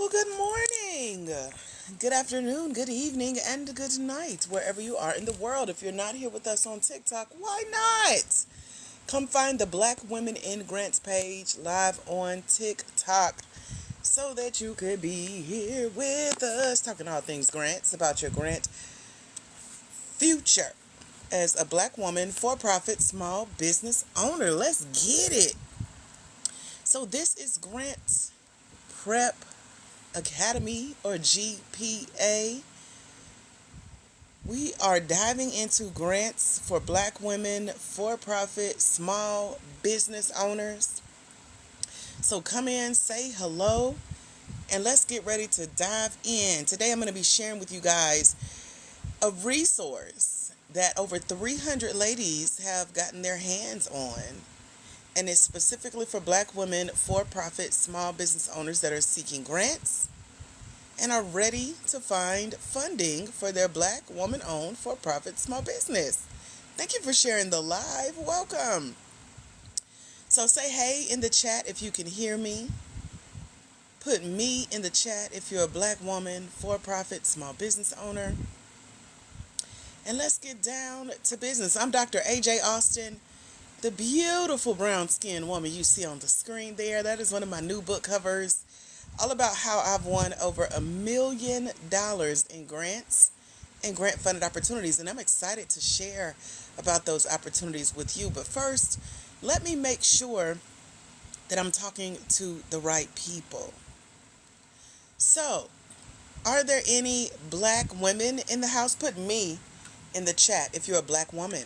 Well, good morning, good afternoon, good evening, and good night, wherever you are in the world. If you're not here with us on TikTok, why not? Come find the Black Women in Grants page live on TikTok so that you could be here with us talking all things grants about your grant future as a Black woman, for profit, small business owner. Let's get it. So, this is Grant Prep Academy, or GPA. We are diving into grants for Black women, for profit, small business owners. So come in, say hello, and let's get ready to dive in. Today I'm going to be sharing with you guys a resource that over 300 ladies have gotten their hands on. And it's specifically for Black women, for profit, small business owners that are seeking grants and are ready to find funding for their Black woman-owned for-profit small business. Thank you for sharing the live. Welcome. So say hey in the chat if you can hear me. Put me in the chat if you're a Black woman, for-profit small business owner. And let's get down to business. I'm Dr. AJ Austin, the beautiful brown-skinned woman you see on the screen there. That is one of my new book covers, all about how I've won over $1 million in grants and grant funded opportunities. And I'm excited to share about those opportunities with you. But first, let me make sure that I'm talking to the right people. So, are there any Black women in the house? Put me in the chat if you're a Black woman.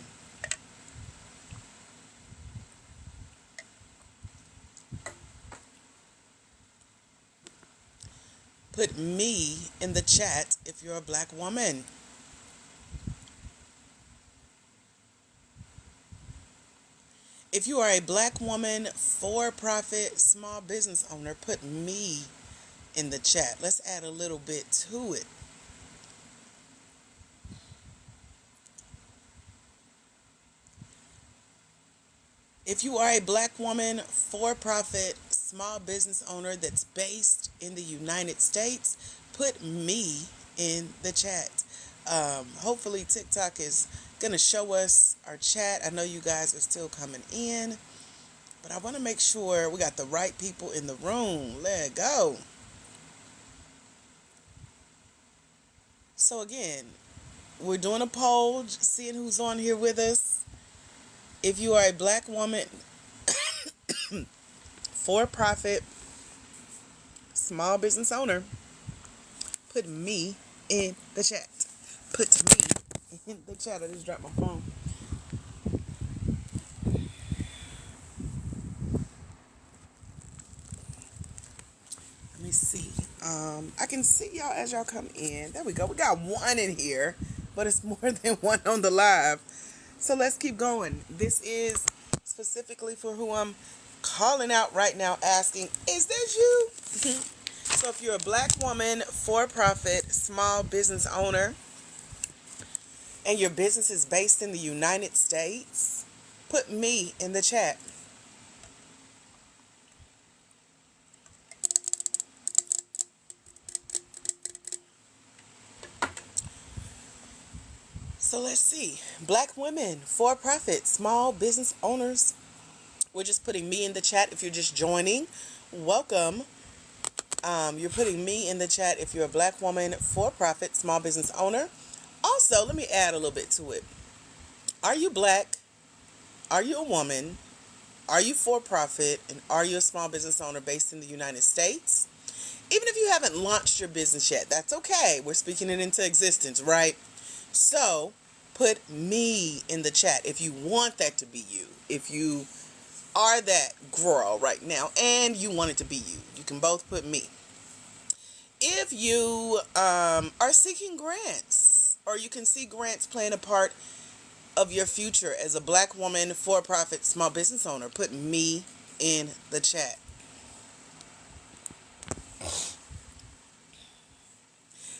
Put me in the chat if you're a Black woman. If you are a Black woman, for-profit, small business owner, put me in the chat. Let's add a little bit to it. If you are a Black woman, for-profit, small business owner that's based in the United States, put me in the chat. Hopefully TikTok is going to show us our chat. I know you guys are still coming in, but I want to make sure we got the right people in the room. Let go. So again, we're doing a poll, seeing who's on here with us. If you are a Black woman, for-profit, small business owner, put me in the chat. Put me in the chat. I just dropped my phone. Let me see. I can see y'all as y'all come in. There we go. We got one in here, but it's more than one on the live. So let's keep going. This is specifically for who I'm calling out right now, asking, is this you? So if you're a Black woman, for-profit, small business owner, and your business is based in the United States, put me in the chat. So let's see. Black women, for-profit, small business owners. We're just putting me in the chat if you're just joining. Welcome. You're putting me in the chat if you're a Black woman, for-profit, small business owner. Also, let me add a little bit to it. Are you Black? Are you a woman? Are you for-profit? And are you a small business owner based in the United States? Even if you haven't launched your business yet, that's okay. We're speaking it into existence, right? So, put me in the chat if you want that to be you. If you are that girl right now and you want it to be you, you can both put me. If you are seeking grants, or you can see grants playing a part of your future as a Black woman, for-profit, small business owner, put me in the chat.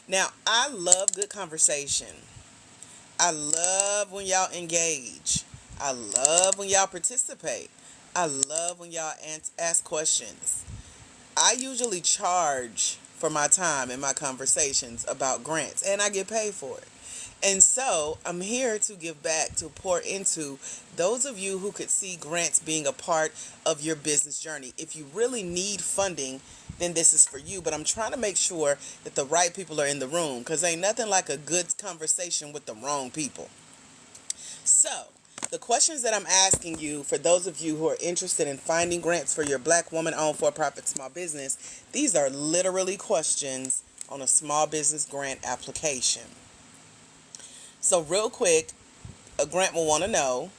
Now, I love good conversation. I love when y'all engage. I love when y'all participate. I love when y'all ask questions. I usually charge for my time and my conversations about grants, and I get paid for it. And so I'm here to give back, to pour into those of you who could see grants being a part of your business journey. If you really need funding, then this is for you. But I'm trying to make sure that the right people are in the room, because ain't nothing like a good conversation with the wrong people. So, the questions that I'm asking you, for those of you who are interested in finding grants for your Black woman-owned for-profit small business, these are literally questions on a small business grant application. So real quick, a grant will want to know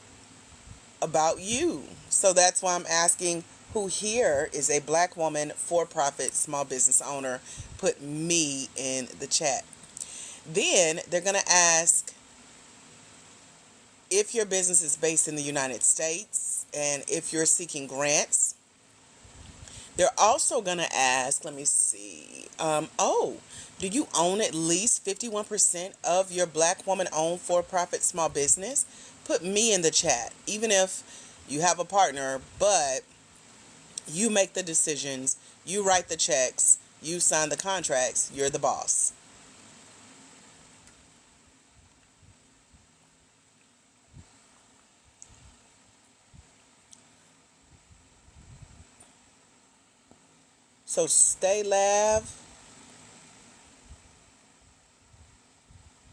about you. So that's why I'm asking, who here is a Black woman for-profit small business owner? Put me in the chat. Then they're going to ask if your business is based in the United States and if you're seeking grants. They're also going to ask, let me see, do you own at least 51% of your Black woman-owned for-profit small business? Put me in the chat. Even if you have a partner, but you make the decisions, you write the checks, you sign the contracts, you're the boss. So Stay Lav,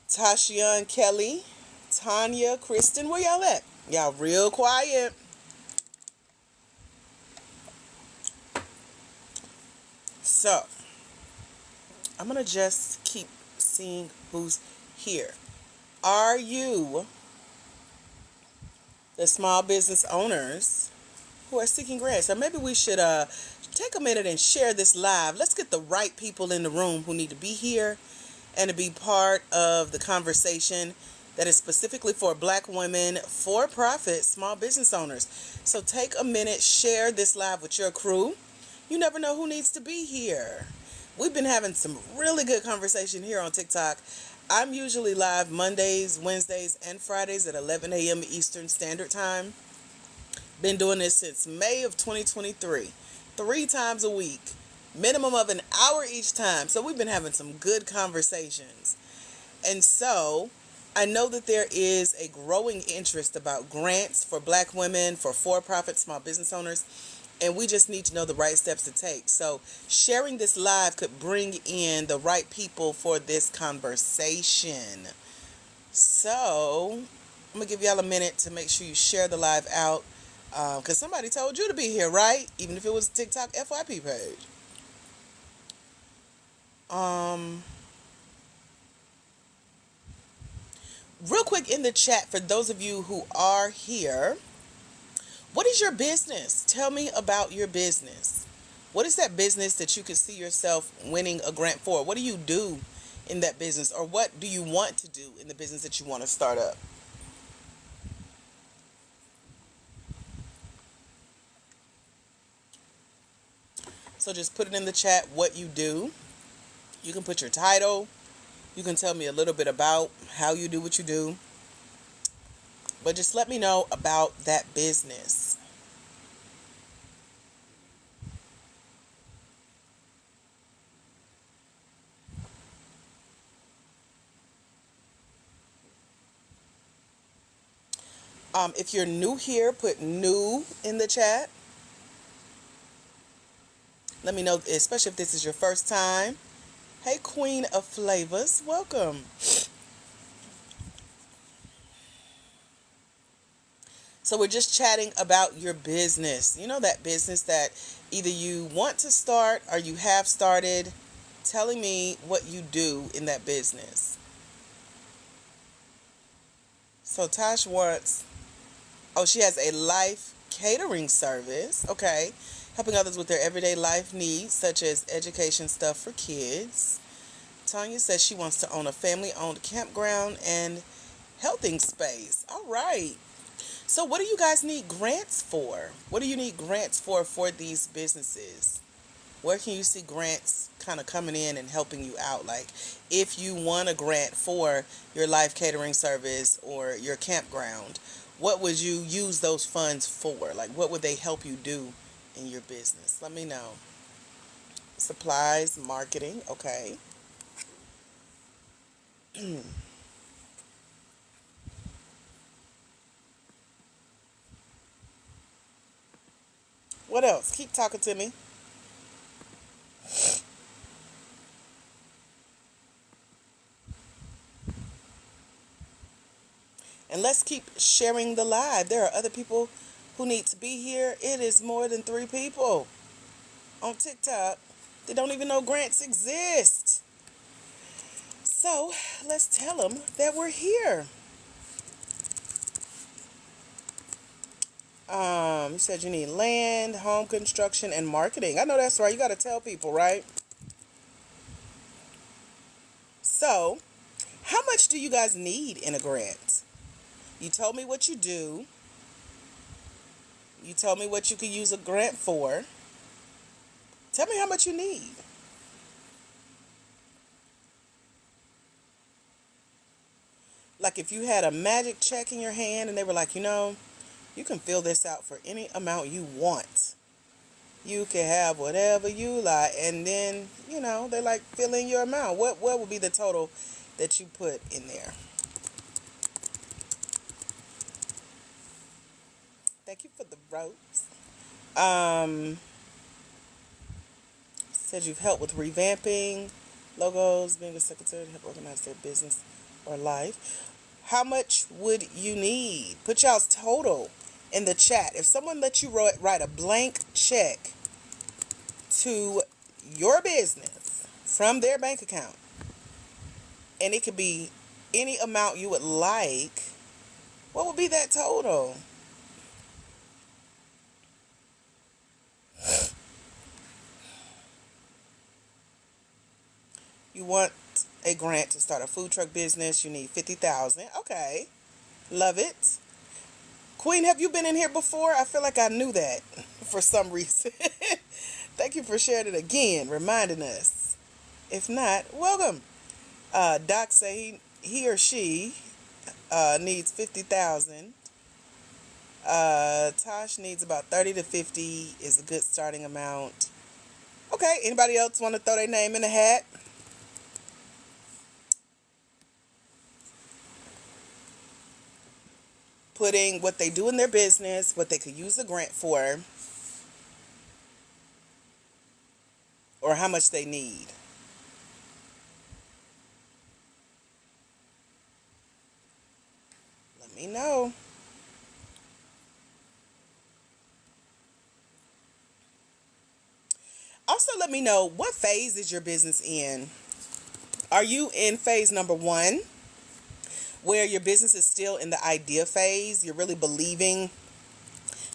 Tasha and Kelly, Tanya, Kristen, where y'all at? Y'all real quiet. So, I'm going to just keep seeing who's here. Are you the small business owners who are seeking grants? Or maybe we should take a minute and share this live. Let's get the right people in the room who need to be here and to be part of the conversation that is specifically for Black women for-profit small business owners. So take a minute, share this live with your crew. You never know who needs to be here. We've been having some really good conversation here on TikTok. I'm usually live Mondays, Wednesdays, and Fridays at 11 a.m. Eastern Standard Time. Been doing this since May of 2023, 3 times a week, minimum of an hour each time. So we've been having some good conversations. And so I know that there is a growing interest about grants for Black women, for-profit small business owners, and we just need to know the right steps to take. So sharing this live could bring in the right people for this conversation. So I'm going to give y'all a minute to make sure you share the live out, because somebody told you to be here, right? Even if it was a TikTok FYP page. Real quick in the chat, for those of you who are here, what is your business? Tell me about your business. What is that business that you could see yourself winning a grant for? What do you do in that business? Or what do you want to do in the business that you want to start up? So just put it in the chat what you do. You can put your title. You can tell me a little bit about how you do what you do. But just let me know about that business. If you're new here, put new in the chat. Let me know, especially if this is your first time. Hey, Queen of Flavors, welcome. So we're just chatting about your business. You know, that business that either you want to start or you have started. Telling me what you do in that business. So Tosh wants, she has a life catering service. Okay. Helping others with their everyday life needs, such as education stuff for kids. Tanya says she wants to own a family-owned campground and healthing space. All right. So what do you guys need grants for? What do you need grants for these businesses? Where can you see grants kind of coming in and helping you out? Like, if you want a grant for your life catering service or your campground, what would you use those funds for? Like, what would they help you do in your business? Let me know. supplies, marketing. Okay. What else? Keep talking to me. And let's keep sharing the live. There are other people who need to be here. It is more than 3 people on TikTok. They don't even know grants exist. So let's tell them that we're here. You said you need land, home construction, and marketing. I know that's right. You got to tell people, right? So, how much do you guys need in a grant? You told me what you do. You told me what you could use a grant for. Tell me how much you need. Like if you had a magic check in your hand and they were like, you can fill this out for any amount you want. You can have whatever you like. And then, they're like, fill in your amount. What would be the total that you put in there? Thank you for the ropes. Said you've helped with revamping logos, being a secretary to help organize their business or life. How much would you need? Put y'all's total in the chat. If someone let you write a blank check to your business from their bank account, and it could be any amount you would like, what would be that total? You want a grant to start a food truck business. You need 50,000. Okay. Love it. Queen, have you been in here before? I feel like I knew that for some reason. Thank you for sharing it again, reminding us. If not, welcome. Doc say he or she needs 50,000. Tosh needs about 30 to 50 is a good starting amount. Okay, anybody else want to throw their name in the hat? Putting what they do in their business, what they could use a grant for, or how much they need. Let me know. Also, let me know, what phase is your business in? Are you in phase number 1, where your business is still in the idea phase? You're really believing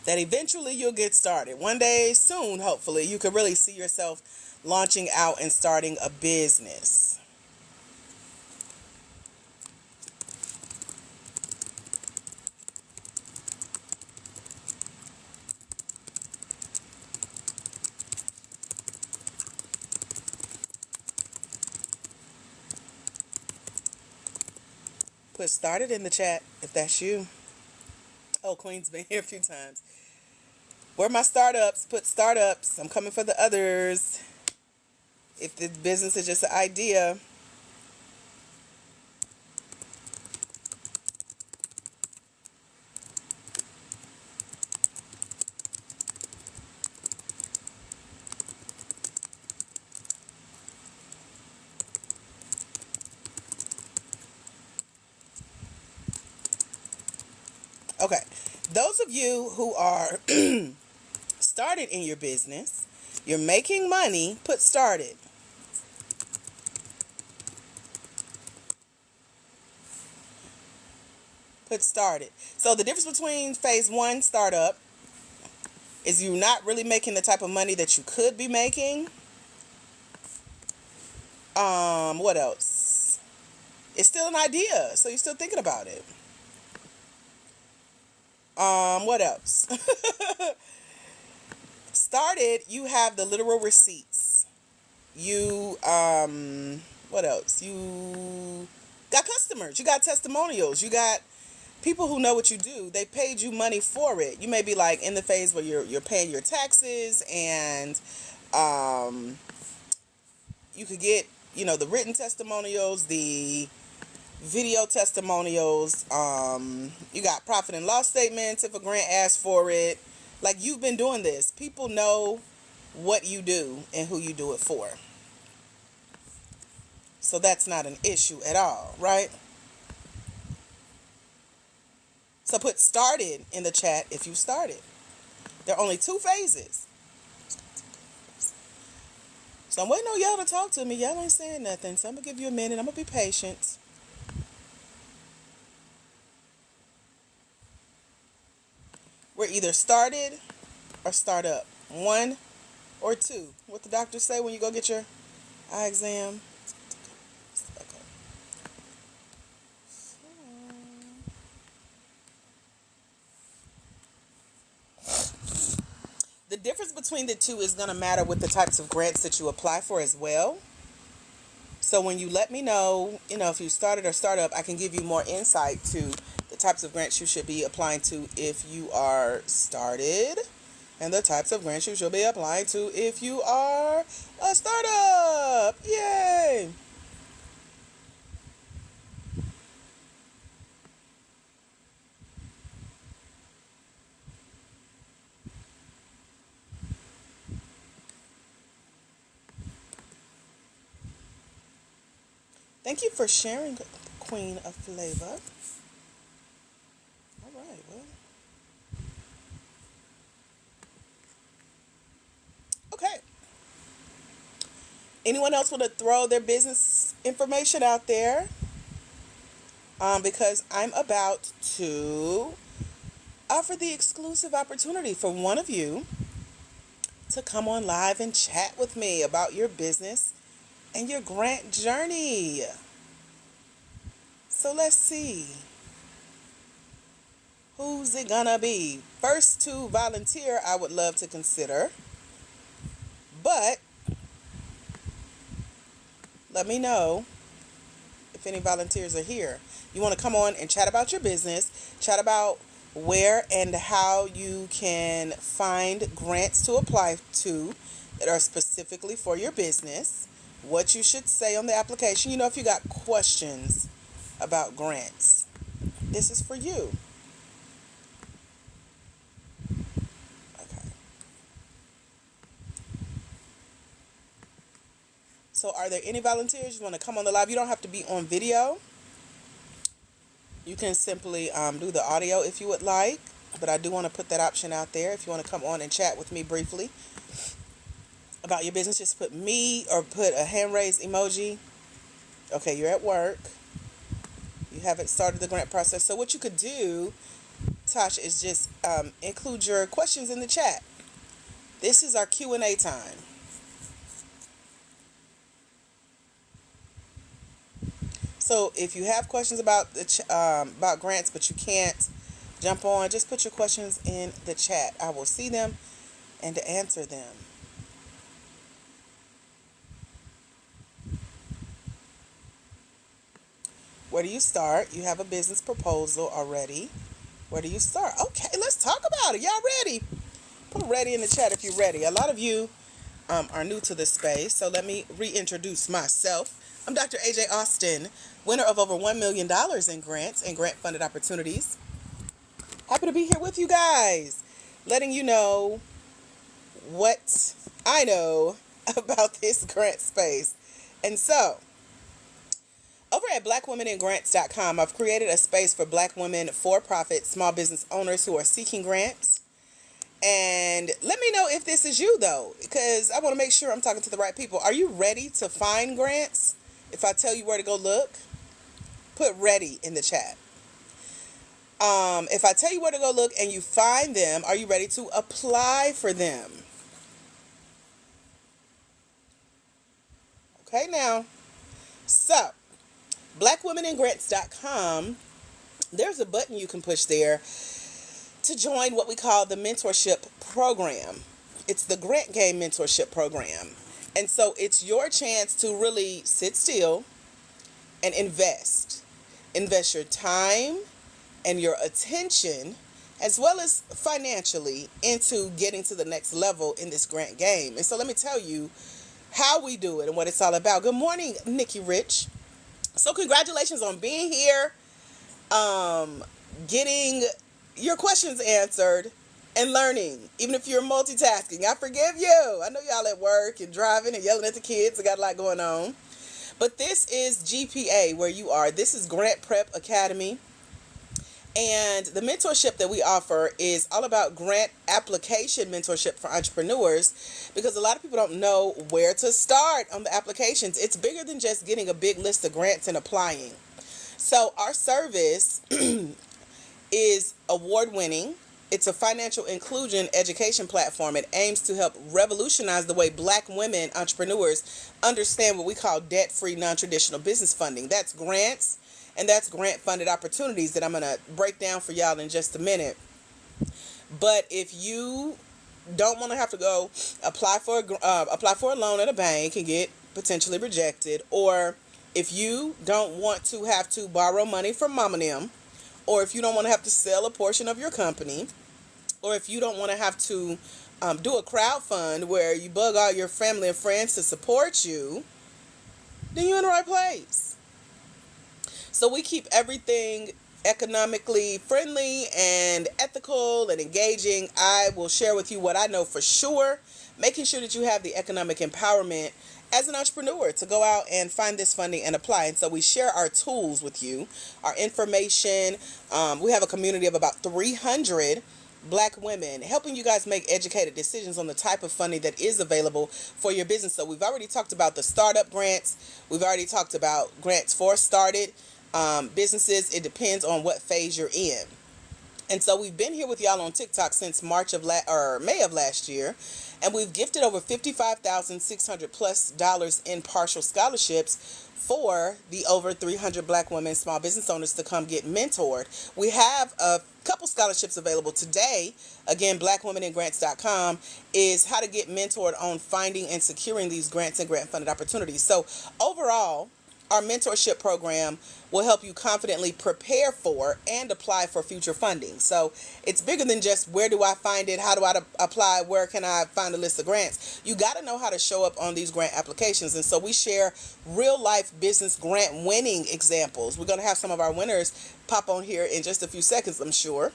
that eventually you'll get started. One day soon, hopefully, you can really see yourself launching out and starting a business. Put started in the chat if that's you. Oh, Queen's been here a few times. Where are my startups? Put startups. I'm coming for the others. If the business is just an idea. Okay. Those of you who are started in your business, you're making money, put started. Put started. So the difference between phase 1 startup is you're not really making the type of money that you could be making. What else? It's still an idea, so you're still thinking about it. What else? Started, you have the literal receipts. You, what else? You got customers. You got testimonials. You got people who know what you do. They paid you money for it. You may be like in the phase where you're paying your taxes and you could get, the written testimonials, the video testimonials. You got profit and loss statements if a grant asks for it. Like, you've been doing this. People know what you do and who you do it for. So that's not an issue at all, right? So put started in the chat if you started. There are only 2 phases. So I'm waiting on y'all to talk to me. Y'all ain't saying nothing. So I'm going to give you a minute. I'm going to be patient. We're either started or start up. 1 or 2. What the doctors say when you go get your eye exam. The difference between the 2 is going to matter with the types of grants that you apply for as well. So when you let me know, if you started or start up, I can give you more insight to the types of grants you should be applying to if you are started, and the types of grants you should be applying to if you are a startup. Yay! Thank you for sharing, Queen of Flavor. All right, well. Okay. Anyone else want to throw their business information out there? Because I'm about to offer the exclusive opportunity for one of you to come on live and chat with me about your business and your grant journey. So let's see. Who's it gonna be? First to volunteer, I would love to consider. But let me know if any volunteers are here. You want to come on and chat about your business, chat about where and how you can find grants to apply to that are specifically for your business, what you should say on the application. If you got questions about grants, this is for you. Okay. So are there any volunteers? You want to come on the live? You don't have to be on video. You can simply do the audio if you would like, but I do want to put that option out there. If you want to come on and chat with me briefly about your business, just put me or put a hand raised emoji. Okay, you're at work. You haven't started the grant process. So what you could do, Tasha, is just include your questions in the chat. This is our Q&A time. So if you have questions about about grants, but you can't jump on, just put your questions in the chat. I will see them and answer them. Where do you start? You have a business proposal already. Where do you start? Okay, let's talk about it. Y'all ready? Put ready in the chat if you're ready. A lot of you are new to this space, so let me reintroduce myself. I'm Dr. AJ Austin, winner of over $1 million in grants and grant-funded opportunities. Happy to be here with you guys, letting you know what I know about this grant space. And so, over at blackwomeningrants.com, I've created a space for Black women for-profit small business owners who are seeking grants. And let me know if this is you, though, because I want to make sure I'm talking to the right people. Are you ready to find grants? If I tell you where to go look, put ready in the chat. If I tell you where to go look and you find them, are you ready to apply for them? Okay, now. So, blackwomeningrants.com, there's a button you can push there to join what we call the mentorship program. It's the Grant Game Mentorship Program. And so it's your chance to really sit still and invest. Invest your time and your attention, as well as financially, into getting to the next level in this grant game. And so let me tell you how we do it and what it's all about. Good morning, Nikki Rich. So congratulations on being here, getting your questions answered, and learning. Even if you're multitasking, I forgive you. I know y'all at work and driving and yelling at the kids. I got a lot going on. But this is GPA where you are. This is Grant Prep Academy. And the mentorship that we offer is all about grant application mentorship for entrepreneurs, because a lot of people don't know where to start on the applications. It's bigger than just getting a big list of grants and applying. So our service is award winning. It's a financial inclusion education platform. It aims to help revolutionize the way Black women entrepreneurs understand what we call debt-free, non-traditional business funding. That's grants, and that's grant-funded opportunities that I'm going to break down for y'all in just a minute. But if you don't want to have to go apply for a loan at a bank and get potentially rejected, or if you don't want to have to borrow money from mom and them, or if you don't want to have to sell a portion of your company, or if you don't want to have to do a crowdfund where you bug all your family and friends to support you, then you're in the right place. So we keep everything economically friendly and ethical and engaging. I will share with you what I know for sure, making sure that you have the economic empowerment as an entrepreneur to go out and find this funding and apply. And so we share our tools with you, our information. We have a community of about 300 Black women helping you guys make educated decisions on the type of funding that is available for your business. So we've already talked about the startup grants. We've already talked about grants for started businesses. It depends on what phase you're in. And so we've been here with y'all on TikTok since May of last year, and we've gifted over $55,600 plus in partial scholarships for the over 300 Black women small business owners to come get mentored. We have a couple scholarships available today. Again, blackwomenandgrants.com is how to get mentored on finding and securing these grants and grant funded opportunities. So overall, our mentorship program will help you confidently prepare for and apply for future funding. So it's bigger than just where do I find it, how do I apply, where can I find a list of grants. You got to know how to show up on these grant applications. And so we share real life business grant winning examples. We're going to have some of our winners pop on here in just a few seconds, I'm sure.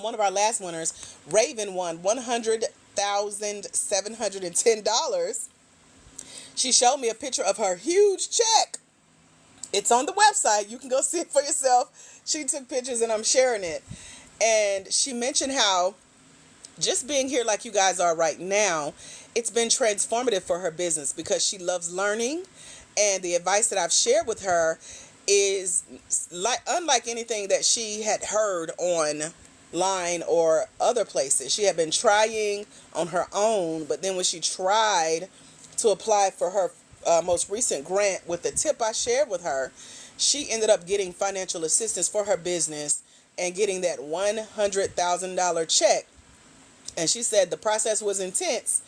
One of our last winners, Raven, won $100,710. She showed me a picture of her huge check. It's on the website. You can go see it for yourself. She took pictures and I'm sharing it. And she mentioned how just being here like you guys are right now, it's been transformative for her business because she loves learning. And the advice that I've shared with her is unlike anything that she had heard online or other places. She had been trying on her own, but then when she tried to apply for her most recent grant with the tip I shared with her, she ended up getting financial assistance for her business and getting that $100,000 check. And she said the process was intense,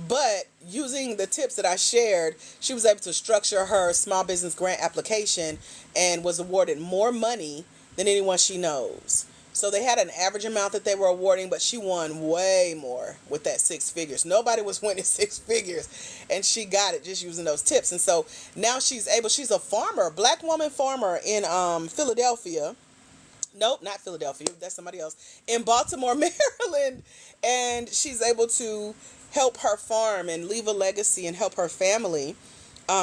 but using the tips that I shared, she was able to structure her small business grant application and was awarded more money than anyone she knows. So they had an average amount that they were awarding, but she won way more with that six figures. Nobody was winning six figures, and she got it just using those tips. And so now she's a farmer, Black woman farmer in Philadelphia. Nope, not Philadelphia. That's somebody else. In Baltimore, Maryland. And she's able to help her farm and leave a legacy and help her family.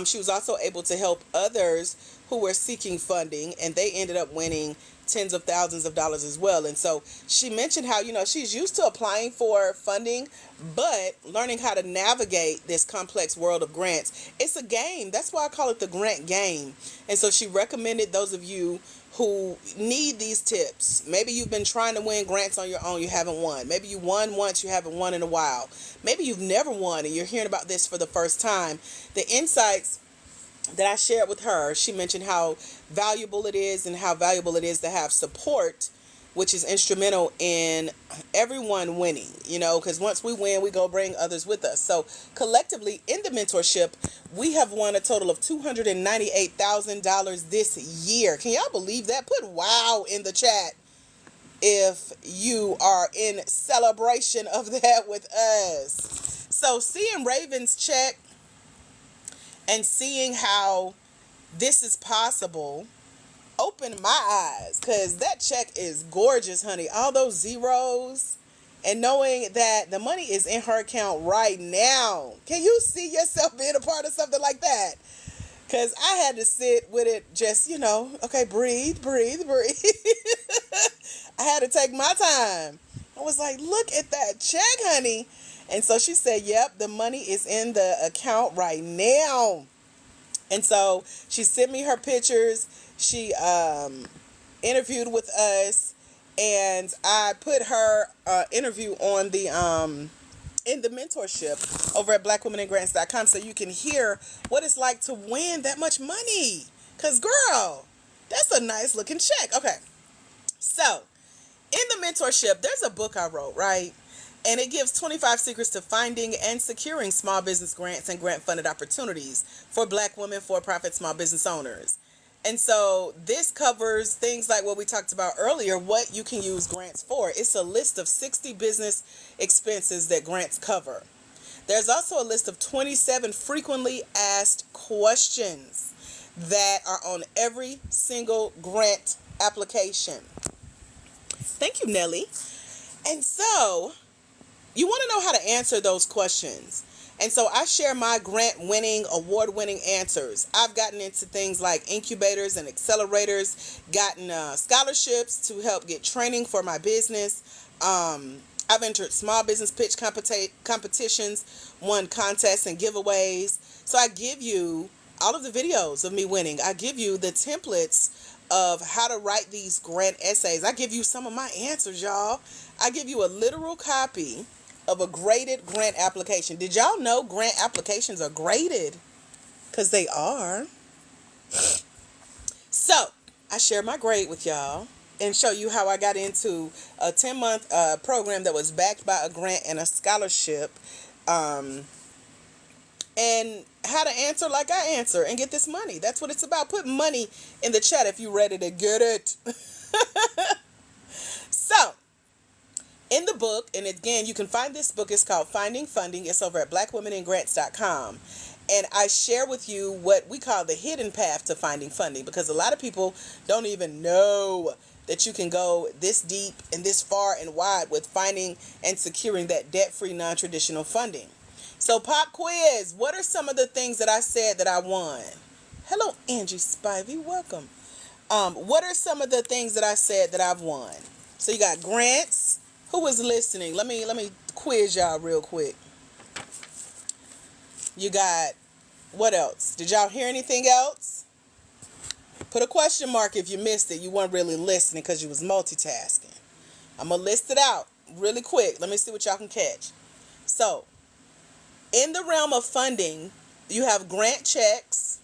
She was also able to help others who were seeking funding, and they ended up winning tens of thousands of dollars as well. And so she mentioned how, she's used to applying for funding, but learning how to navigate this complex world of grants. It's a game. That's why I call it the grant game. And so she recommended those of you who need these tips. Maybe you've been trying to win grants on your own, you haven't won. Maybe you won once, you haven't won in a while. Maybe you've never won and you're hearing about this for the first time. The insights that I shared with her, she mentioned how valuable it is and how valuable it is to have support, which is instrumental in everyone winning, because once we win, we go bring others with us. So collectively in the mentorship, we have won a total of $298,000 this year. Can y'all believe that? Put wow in the chat if you are in celebration of that with us. So seeing Raven's check and seeing how this is possible opened my eyes, because that check is gorgeous, honey. All those zeros, and knowing that the money is in her account right now. Can you see yourself being a part of something like that? Because I had to sit with it, just, okay, breathe, breathe, breathe. I had to take my time. I was like, look at that check, honey. And so she said, yep, the money is in the account right now. And so she sent me her pictures. She interviewed with us, and I put her interview on the in the mentorship over at blackwomenandgrants.com, so you can hear what it's like to win that much money. Because, girl, that's a nice looking check. Okay, so in the mentorship, there's a book I wrote, right? And it gives 25 secrets to finding and securing small business grants and grant funded opportunities for Black women, for-profit small business owners. And so this covers things like what we talked about earlier, what you can use grants for. It's a list of 60 business expenses that grants cover. There's also a list of 27 frequently asked questions that are on every single grant application. Thank you, Nelly. And so you want to know how to answer those questions. And so I share my grant-winning, award-winning answers. I've gotten into things like incubators and accelerators, gotten scholarships to help get training for my business. I've entered small business pitch competitions, won contests and giveaways. So I give you all of the videos of me winning. I give you the templates of how to write these grant essays. I give you some of my answers, y'all. I give you a literal copy of a graded grant application. Did y'all know grant applications are graded? Because they are. So I share my grade with y'all and show you how I got into a 10-month program that was backed by a grant and a scholarship, and how to answer like I answer and get this money. That's what it's about. Put money in the chat if you're ready to get it. So in the book, and again, you can find this book, it's called Finding Funding. It's over at blackwomenandgrants.com. And I share with you what we call the hidden path to finding funding, because a lot of people don't even know that you can go this deep and this far and wide with finding and securing that debt-free, non-traditional funding. So pop quiz, what are some of the things that I said that I won? Hello, Angie Spivey, welcome. What are some of the things that I said that I've won? So you got grants. Who was listening? Let me quiz y'all real quick. You got, what else? Did y'all hear anything else? Put a question mark if you missed it. You weren't really listening because you was multitasking. I'm going to list it out really quick. Let me see what y'all can catch. So, in the realm of funding, you have grant checks.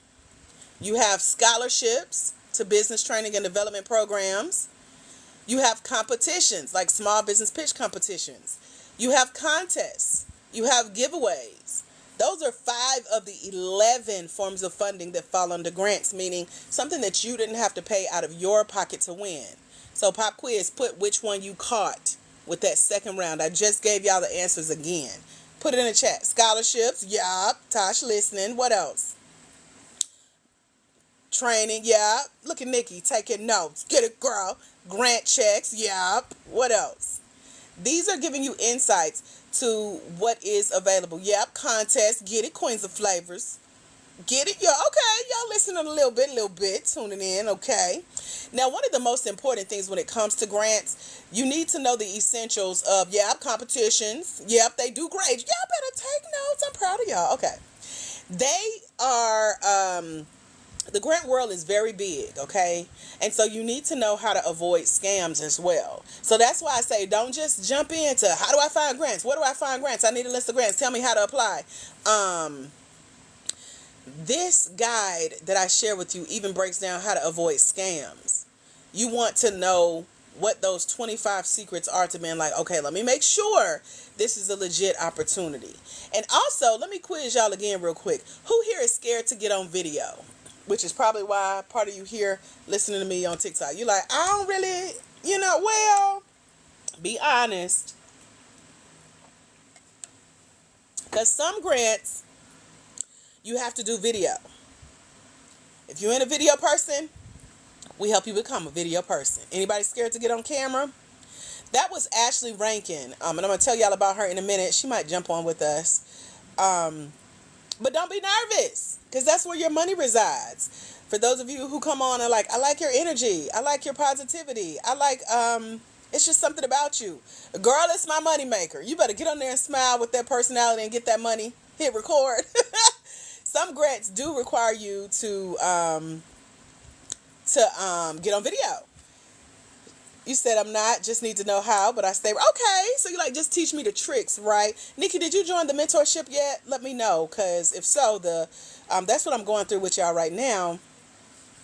You have scholarships to business training and development programs. You have competitions like small business pitch competitions. You have contests. You have giveaways. Those are 5 of the 11 forms of funding that fall under grants, meaning something that you didn't have to pay out of your pocket to win. So pop quiz, put which one you caught with that second round. I just gave y'all the answers again. Put it in the chat. Scholarships, yup. Tosh listening. What else? Training, yup. Look at Nikki taking notes. Get it, girl. Grant checks, yup. What else? These are giving you insights to what is available. Yep, contest, get it, Queens of Flavors. Get it? Yeah, okay. Y'all listening a little bit, tuning in, okay. Now, one of the most important things when it comes to grants, you need to know the essentials of, competitions. Yep, they do great. Y'all better take notes. I'm proud of y'all. Okay. They are, the grant world is very big, okay? And so you need to know how to avoid scams as well. So that's why I say don't just jump into how do I find grants? Where do I find grants? I need a list of grants. Tell me how to apply. This guide that I share with you even breaks down how to avoid scams. You want to know what those 25 secrets are to being like, okay, let me make sure this is a legit opportunity. And also, let me quiz y'all again real quick. Who here is scared to get on video? Which is probably why part of you here listening to me on TikTok. You're like, I don't really, well, be honest. Because some grants, you have to do video. If you're in a video person, we help you become a video person. Anybody scared to get on camera? That was Ashley Rankin. And I'm going to tell y'all about her in a minute. She might jump on with us. But don't be nervous, because that's where your money resides. For those of you who come on and like, I like your energy. I like your positivity. I like, it's just something about you. Girl, it's my money maker. You better get on there and smile with that personality and get that money. Hit record. Some grants do require you to get on video. You said I'm not, just need to know how, but I stay. Okay, so you like, just teach me the tricks, right? Nikki, did you join the mentorship yet? Let me know, because if so, that's what I'm going through with y'all right now.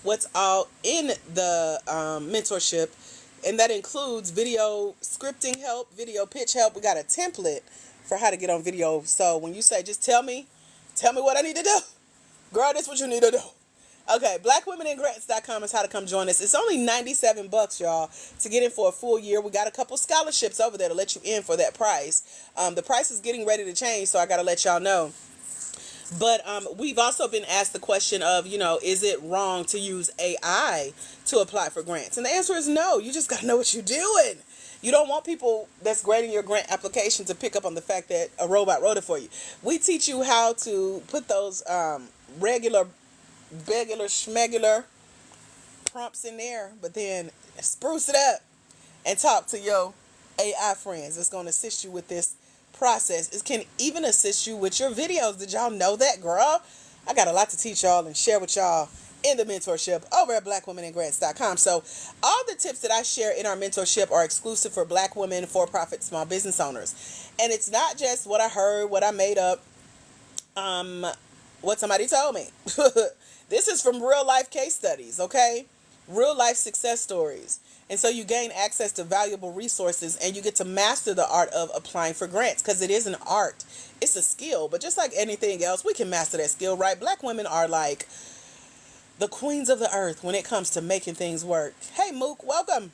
What's all in the mentorship, and that includes video scripting help, video pitch help. We got a template for how to get on video. So when you say, just tell me what I need to do. Girl, this is what you need to do. Okay, blackwomeningrants.com is how to come join us. It's only $97, y'all, to get in for a full year. We got a couple scholarships over there to let you in for that price. The price is getting ready to change, so I got to let y'all know. But we've also been asked the question of, is it wrong to use AI to apply for grants? And the answer is no. You just got to know what you're doing. You don't want people that's grading your grant application to pick up on the fact that a robot wrote it for you. We teach you how to put those regular schmegular prompts in there, but then spruce it up and talk to your AI friends. It's going to assist you with this process. It can even assist you with your videos. Did y'all know that, girl? I got a lot to teach y'all and share with y'all in the mentorship over at blackwomeningrants.com. So all the tips that I share in our mentorship are exclusive for Black women, for-profit small business owners. And it's not just what I heard, what I made up, what somebody told me. This is from real life case studies, okay? Real life success stories. And so you gain access to valuable resources, and you get to master the art of applying for grants, because it is an art. It's a skill. But just like anything else, we can master that skill, right? Black women are like the queens of the earth when it comes to making things work. Hey, Mook, welcome.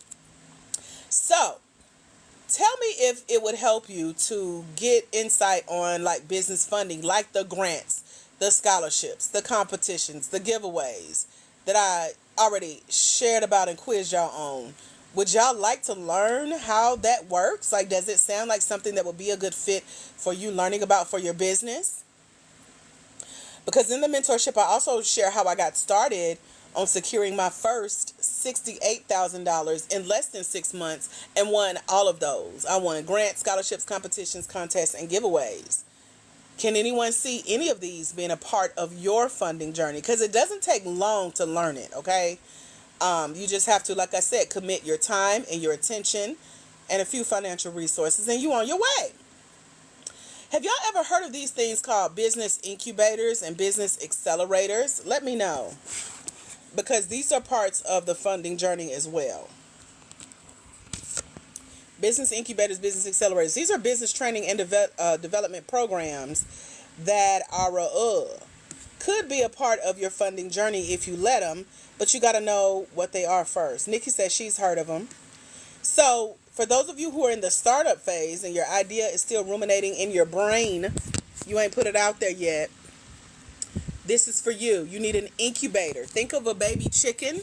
So tell me if it would help you to get insight on like business funding, like the grants, the scholarships, the competitions, the giveaways that I already shared about and quizzed y'all on. Would y'all like to learn how that works? Like, does it sound like something that would be a good fit for you learning about for your business? Because in the mentorship, I also share how I got started on securing my first $68,000 in less than 6 months and won all of those. I won grants, scholarships, competitions, contests, and giveaways. Can anyone see any of these being a part of your funding journey? Because it doesn't take long to learn it, okay? You just have to, like I said, commit your time and your attention and a few financial resources, and you're on your way. Have y'all ever heard of these things called business incubators and business accelerators? Let me know, because these are parts of the funding journey as well. Business incubators, business accelerators. These are business training and development programs that could be a part of your funding journey if you let them, but you got to know what they are first. Nikki says she's heard of them. So for those of you who are in the startup phase and your idea is still ruminating in your brain, you ain't put it out there yet, this is for you. You need an incubator. Think of a baby chicken.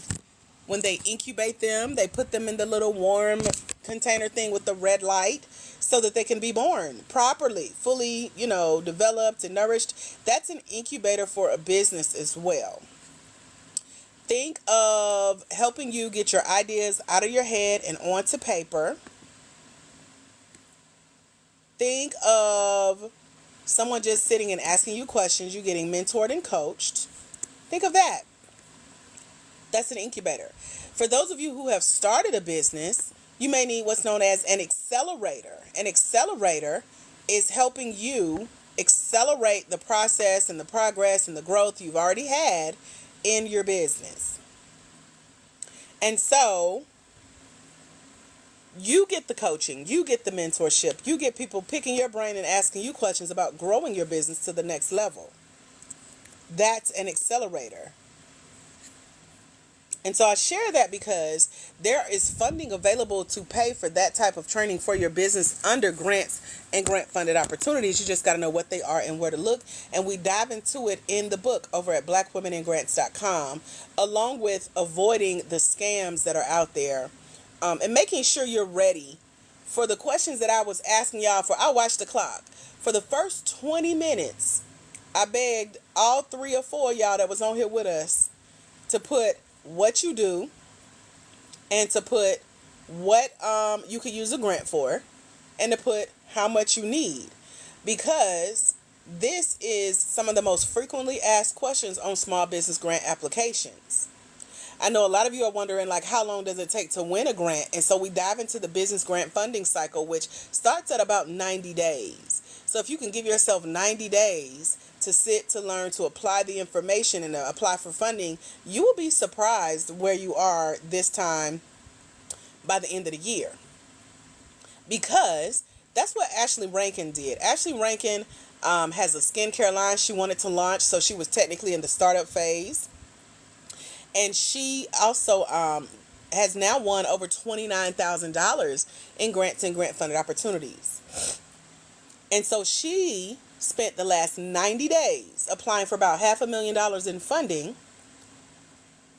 When they incubate them, they put them in the little warm container thing with the red light so that they can be born properly, fully, developed and nourished. That's an incubator for a business as well. Think of helping you get your ideas out of your head and onto paper. Think of someone just sitting and asking you questions, you getting mentored and coached. Think of that. That's an incubator. For those of you who have started a business, you may need what's known as an accelerator. An accelerator is helping you accelerate the process and the progress and the growth you've already had in your business. And so you get the coaching, you get the mentorship, you get people picking your brain and asking you questions about growing your business to the next level. That's an accelerator. And so I share that because there is funding available to pay for that type of training for your business under grants and grant funded opportunities. You just got to know what they are and where to look. And we dive into it in the book over at blackwomeningrants.com, along with avoiding the scams that are out there, and making sure you're ready for the questions that I was asking y'all for. I watched the clock. For the first 20 minutes, I begged all 3 or 4 of y'all that was on here with us to put what you do and to put what you could use a grant for and to put how much you need, because this is some of the most frequently asked questions on small business grant applications. I know a lot of you are wondering, like, how long does it take to win a grant? And so we dive into the business grant funding cycle, which starts at about 90 days. So if you can give yourself 90 days to sit, to learn, to apply the information and to apply for funding, you will be surprised where you are this time by the end of the year. Because that's what Ashley Rankin did. Ashley Rankin has a skincare line she wanted to launch, so she was technically in the startup phase. And she also has now won over $29,000 in grants and grant funded opportunities. And so she spent the last 90 days applying for about $500,000 in funding.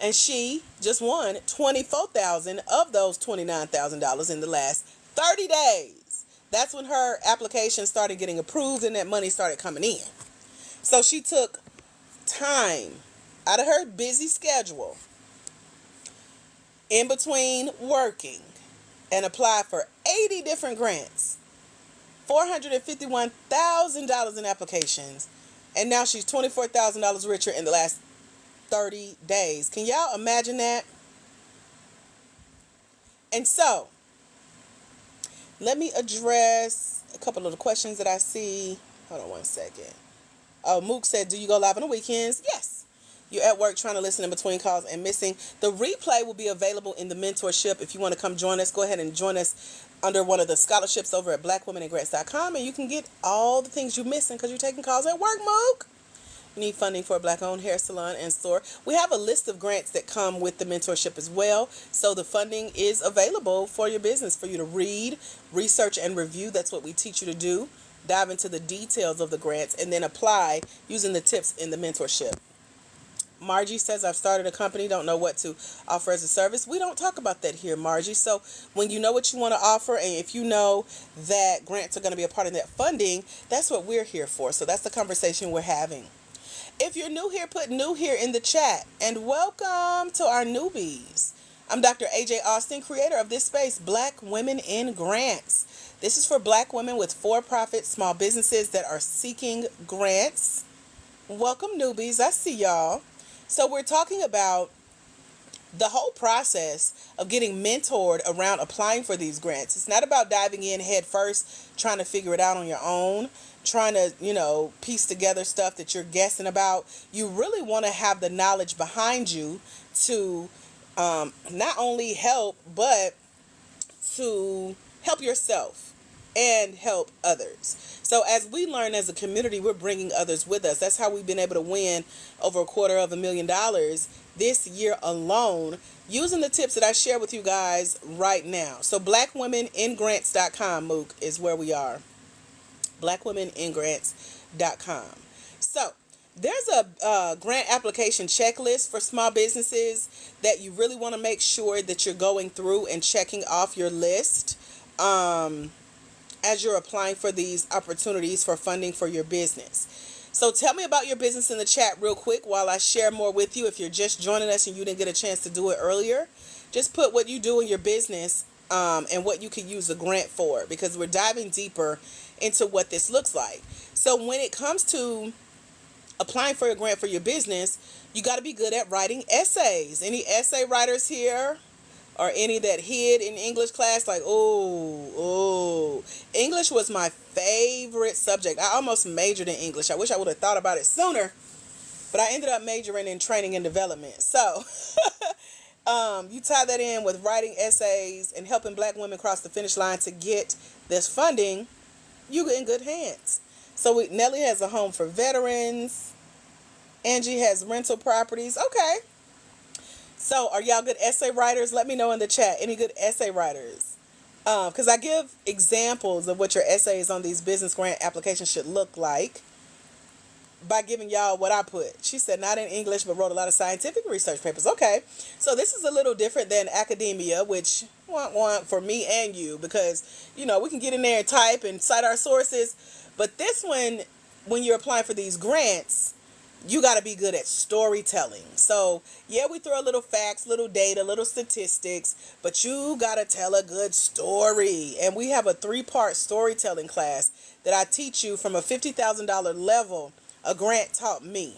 And she just won $24,000 of those $29,000 in the last 30 days. That's when her application started getting approved and that money started coming in. So she took time out of her busy schedule in between working and applied for 80 different grants, $451,000 in applications, and now she's $24,000 richer in the last 30 days. Can y'all imagine that? And so, let me address a couple of the questions that I see. Hold on one second. Oh, Mook said, do you go live on the weekends? Yes. You're at work trying to listen in between calls and missing. The replay will be available in the mentorship. If you want to come join us, go ahead and join us under one of the scholarships over at blackwomeningrants.com, and you can get all the things you're missing because you're taking calls at work, Mook. You need funding for a black-owned hair salon and store. We have a list of grants that come with the mentorship as well. So the funding is available for your business, for you to read, research, and review. That's what we teach you to do. Dive into the details of the grants and then apply using the tips in the mentorship. Margie says, I've started a company, don't know what to offer as a service. We don't talk about that here, Margie. So when you know what you want to offer, and if you know that grants are going to be a part of that funding, that's what we're here for. So that's the conversation we're having. If you're new here, put new here in the chat. And welcome to our newbies. I'm Dr. AJ Austin, creator of this space, Black Women in Grants. This is for black women with for-profit small businesses that are seeking grants. Welcome, newbies. I see y'all. So we're talking about the whole process of getting mentored around applying for these grants. It's not about diving in head first, trying to figure it out on your own, trying to, piece together stuff that you're guessing about. You really want to have the knowledge behind you to not only help, but to help yourself and help others. So as we learn as a community, we're bringing others with us. That's how we've been able to win over $250,000 this year alone, using the tips that I share with you guys right now. So blackwomeningrants.com, Mook, is where we are. blackwomeningrants.com. So there's a grant application checklist for small businesses that you really want to make sure that you're going through and checking off your list as you're applying for these opportunities for funding for your business. So tell me about your business in the chat real quick while I share more with you. If you're just joining us and you didn't get a chance to do it earlier, just put what you do in your business and what you could use a grant for, because we're diving deeper into what this looks like. So when it comes to applying for a grant for your business, you got to be good at writing essays. Any essay writers here? Or any that hid in English class? Like, English was my favorite subject. I almost majored in English. I wish I would have thought about it sooner, but I ended up majoring in training and development. So you tie that in with writing essays and helping black women cross the finish line to get this funding, you get in good hands. So Nellie has a home for veterans. Angie has rental properties. Okay. So, are y'all good essay writers? Let me know in the chat. Any good essay writers? Because I give examples of what your essays on these business grant applications should look like by giving y'all what I put. She said not in English, but wrote a lot of scientific research papers. Okay, so this is a little different than academia, which want for me and you, because we can get in there and type and cite our sources. But this one, when you're applying for these grants, you got to be good at storytelling. So yeah, we throw a little facts, little data, little statistics, but you got to tell a good story. And we have a 3-part storytelling class that I teach you from a $50,000 level. A grant taught me.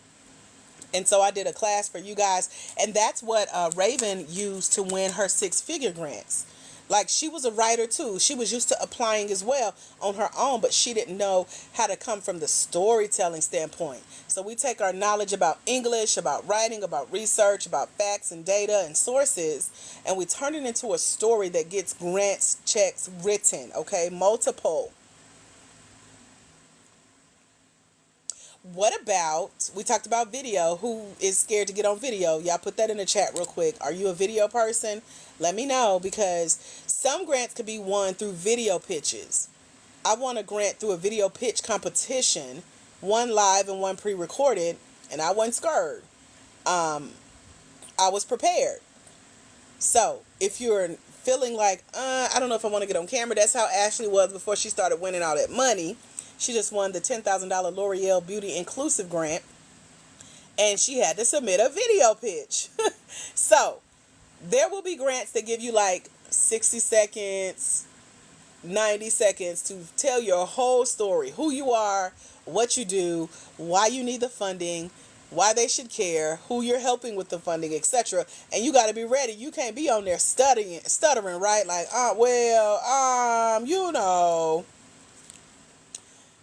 And so I did a class for you guys. And that's what Raven used to win her 6-figure grants. Like, she was a writer too. She was used to applying as well on her own, but she didn't know how to come from the storytelling standpoint. So we take our knowledge about English, about writing, about research, about facts and data and sources, and we turn it into a story that gets grants checks written, okay? Multiple. What about, we talked about video. Who is scared to get on video? Y'all put that in the chat real quick. Are you a video person? Let me know, because some grants could be won through video pitches. I won a grant through a video pitch competition, one live and one pre-recorded, and I wasn't scared. I was prepared. So if you're feeling like, I don't know if I want to get on camera, that's how Ashley was before she started winning all that money. She just won the $10,000 L'Oreal Beauty Inclusive Grant, and she had to submit a video pitch. So there will be grants that give you like 60 seconds, 90 seconds to tell your whole story, who you are, what you do, why you need the funding, why they should care, who you're helping with the funding, etc. And you got to be ready. You can't be on there stuttering, right? Like,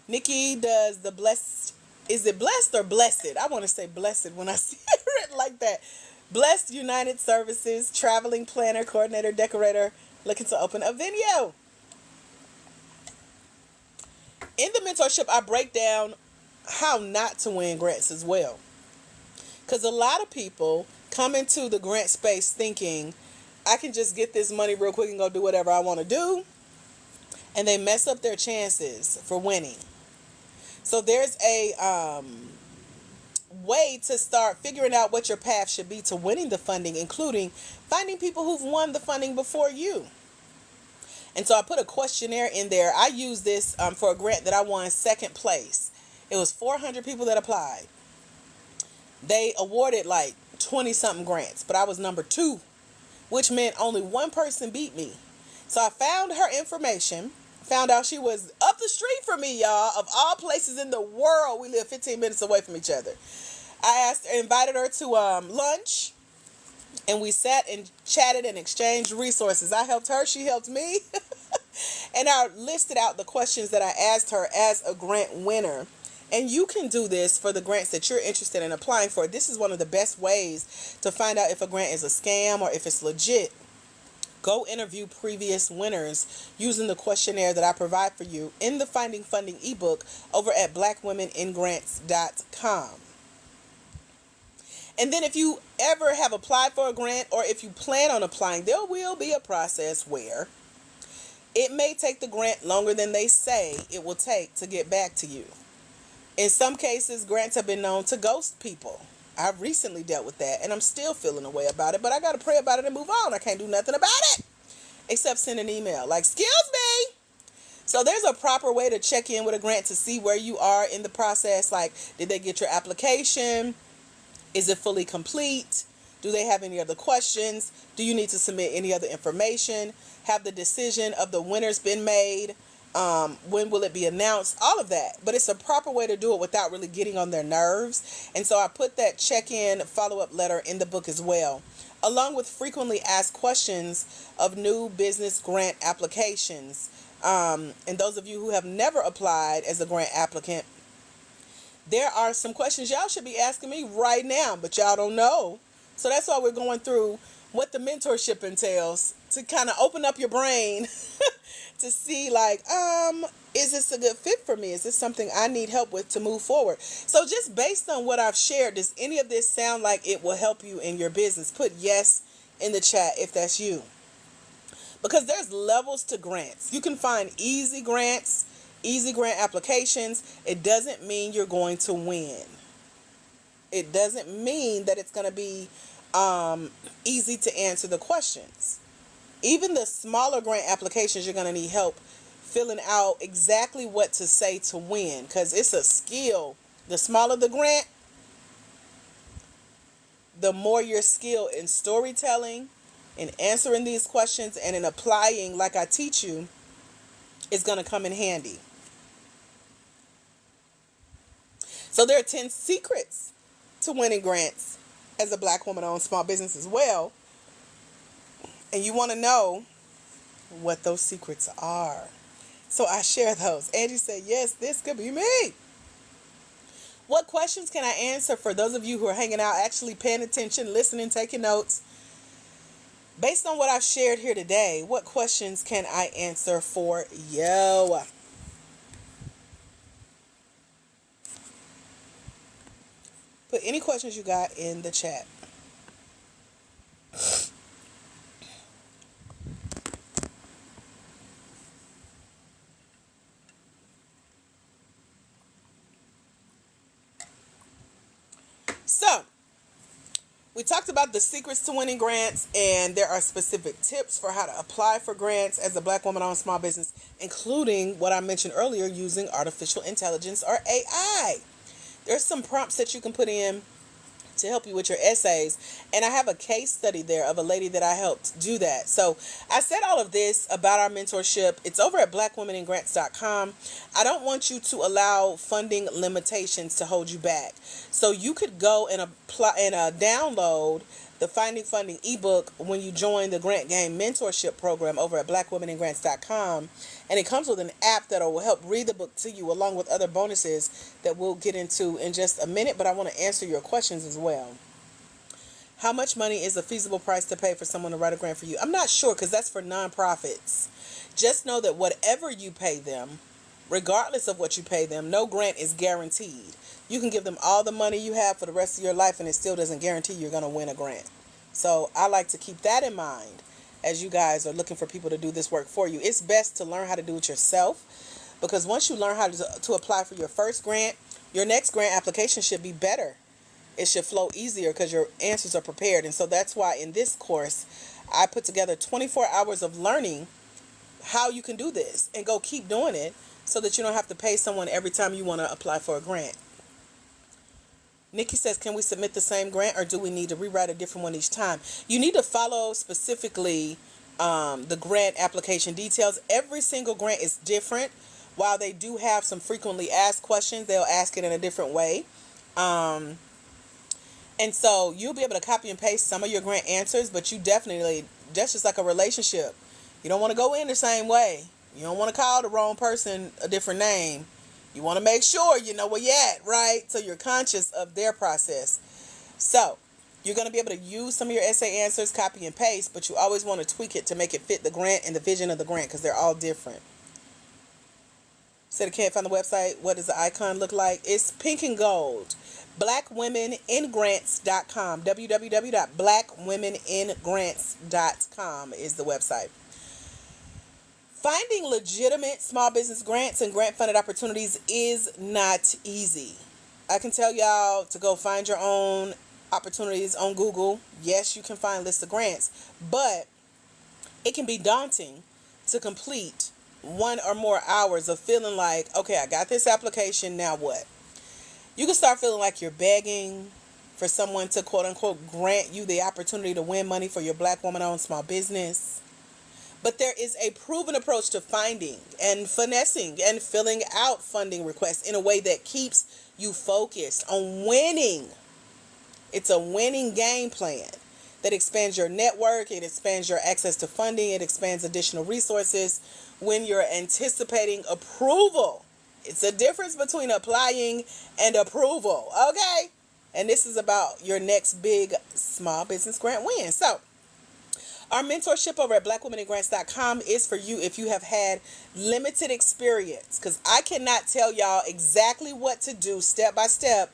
Nikki does the blessed. Is it blessed or blessed? I want to say blessed when I see it written like that. Blessed United Services, traveling planner, coordinator, decorator, looking to open a venue. In the mentorship, I break down how not to win grants as well. Because a lot of people come into the grant space thinking, I can just get this money real quick and go do whatever I want to do. And they mess up their chances for winning. So there's a way to start figuring out what your path should be to winning the funding, including finding people who've won the funding before you. And so I put a questionnaire in there. I used this for a grant that I won 2nd place. It was 400 people that applied. They awarded like 20-something grants, but I was number 2, which meant only one person beat me. So I found her information. Found out she was up the street from me, y'all. Of all places in the world, we live 15 minutes away from each other. I invited her to lunch, and we sat and chatted and exchanged resources. I helped her, she helped me. And I listed out the questions that I asked her as a grant winner. And you can do this for the grants that you're interested in applying for. This is one of the best ways to find out if a grant is a scam or if it's legit. Go interview previous winners using the questionnaire that I provide for you in the Finding Funding ebook over at blackwomeningrants.com. And then if you ever have applied for a grant, or if you plan on applying, there will be a process where it may take the grant longer than they say it will take to get back to you. In some cases, grants have been known to ghost people. I've recently dealt with that, and I'm still feeling a way about it, but I got to pray about it and move on. I can't do nothing about it except send an email like, excuse me. So there's a proper way to check in with a grant to see where you are in the process. Like, did they get your application? Is it fully complete? Do they have any other questions? Do you need to submit any other information? Have the decision of the winners been made? When will it be announced? All of that. But it's a proper way to do it without really getting on their nerves. And so I put that check-in follow-up letter in the book as well, along with frequently asked questions of new business grant applications. And those of you who have never applied as a grant applicant, there are some questions y'all should be asking me right now, but y'all don't know. So that's why we're going through what the mentorship entails, to kind of open up your brain to see like, is this a good fit for me? Is this something I need help with to move forward? So just based on what I've shared, does any of this sound like it will help you in your business? Put yes in the chat if that's you. Because there's levels to grants. You can find easy grants, easy grant applications. It doesn't mean you're going to win. It doesn't mean that it's going to be easy to answer the questions. Even the smaller grant applications, you're going to need help filling out exactly what to say to win, because it's a skill. The smaller the grant, the more your skill in storytelling, in answering these questions, and in applying like I teach you is going to come in handy. So there are 10 secrets to winning grants as a Black woman-owned small business as well. And you want to know what those secrets are. So I share those. Angie said, yes, this could be me. What questions can I answer for those of you who are hanging out, actually paying attention, listening, taking notes? Based on what I've shared here today, what questions can I answer for you? Put any questions you got in the chat. So, we talked about the secrets to winning grants, and there are specific tips for how to apply for grants as a Black woman-owned small business, including what I mentioned earlier, using artificial intelligence or AI. There's some prompts that you can put in to help you with your essays, and I have a case study there of a lady that I helped do that. So I said all of this about our mentorship. It's over at blackwomeningrants.com. I don't want you to allow funding limitations to hold you back. So you could go and apply and download the Finding Funding ebook when you join the Grant Game mentorship program over at blackwomeningrants.com. And it comes with an app that will help read the book to you, along with other bonuses that we'll get into in just a minute. But I want to answer your questions as well. How much money is a feasible price to pay for someone to write a grant for you? I'm not sure, because that's for nonprofits. Just know that whatever you pay them, regardless of what you pay them, no grant is guaranteed. You can give them all the money you have for the rest of your life, and it still doesn't guarantee you're going to win a grant. So I like to keep that in mind as you guys are looking for people to do this work for you. It's best to learn how to do it yourself, because once you learn how to apply for your first grant, your next grant application should be better. It should flow easier because your answers are prepared. And so that's why in this course, I put together 24 hours of learning how you can do this, and go keep doing it so that you don't have to pay someone every time you want to apply for a grant. Nikki says, can we submit the same grant, or do we need to rewrite a different one each time? You need to follow specifically the grant application details. Every single grant is different. While they do have some frequently asked questions, they'll ask it in a different way. And so you'll be able to copy and paste some of your grant answers, but you definitely, that's just like a relationship. You don't want to go in the same way. You don't want to call the wrong person a different name. You want to make sure you know where you're at, right? So you're conscious of their process. So you're going to be able to use some of your essay answers, copy and paste, but you always want to tweak it to make it fit the grant and the vision of the grant, because they're all different. Said I can't find the website. What does the icon look like? It's pink and gold. blackwomeningrants.com. www.blackwomeningrants.com is the website. Finding legitimate small business grants and grant funded opportunities is not easy. I can tell y'all to go find your own opportunities on Google. Yes, you can find lists of grants, but it can be daunting to complete 1 or more hours of feeling like, okay, I got this application, now what? You can start feeling like you're begging for someone to quote unquote grant you the opportunity to win money for your Black woman-owned small business. But there is a proven approach to finding and finessing and filling out funding requests in a way that keeps you focused on winning. It's a winning game plan that expands your network, it expands your access to funding, it expands additional resources when you're anticipating approval. It's a difference between applying and approval, okay? And this is about your next big small business grant win. So, Our mentorship over at blackwomeningrants.com is for you if you have had limited experience, because I cannot tell y'all exactly what to do step by step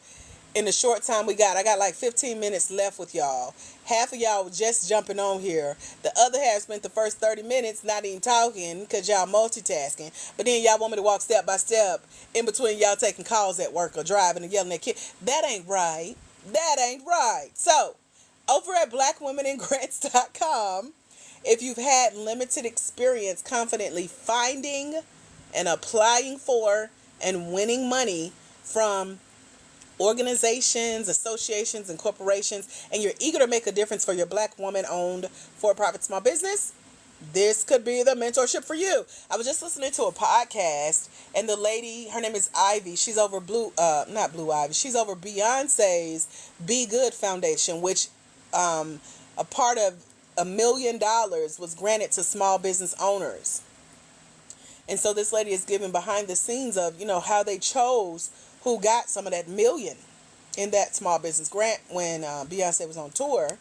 in the short time we got. I got like 15 minutes left with y'all. Half of y'all were just jumping on here. The other half spent the first 30 minutes not even talking because y'all multitasking. But then y'all want me to walk step by step in between y'all taking calls at work or driving and yelling at kids. That ain't right. That ain't right. So, over at blackwomeningrants.com, if you've had limited experience confidently finding and applying for and winning money from organizations, associations, and corporations, and you're eager to make a difference for your Black woman-owned for-profit small business, this could be the mentorship for you. I was just listening to a podcast, and the lady, her name is Ivy. She's over not Blue Ivy. She's over Beyonce's Be Good Foundation, which a part of $1 million was granted to small business owners. And so this lady is giving behind the scenes of, how they chose who got some of that million in that small business grant when Beyonce was on tour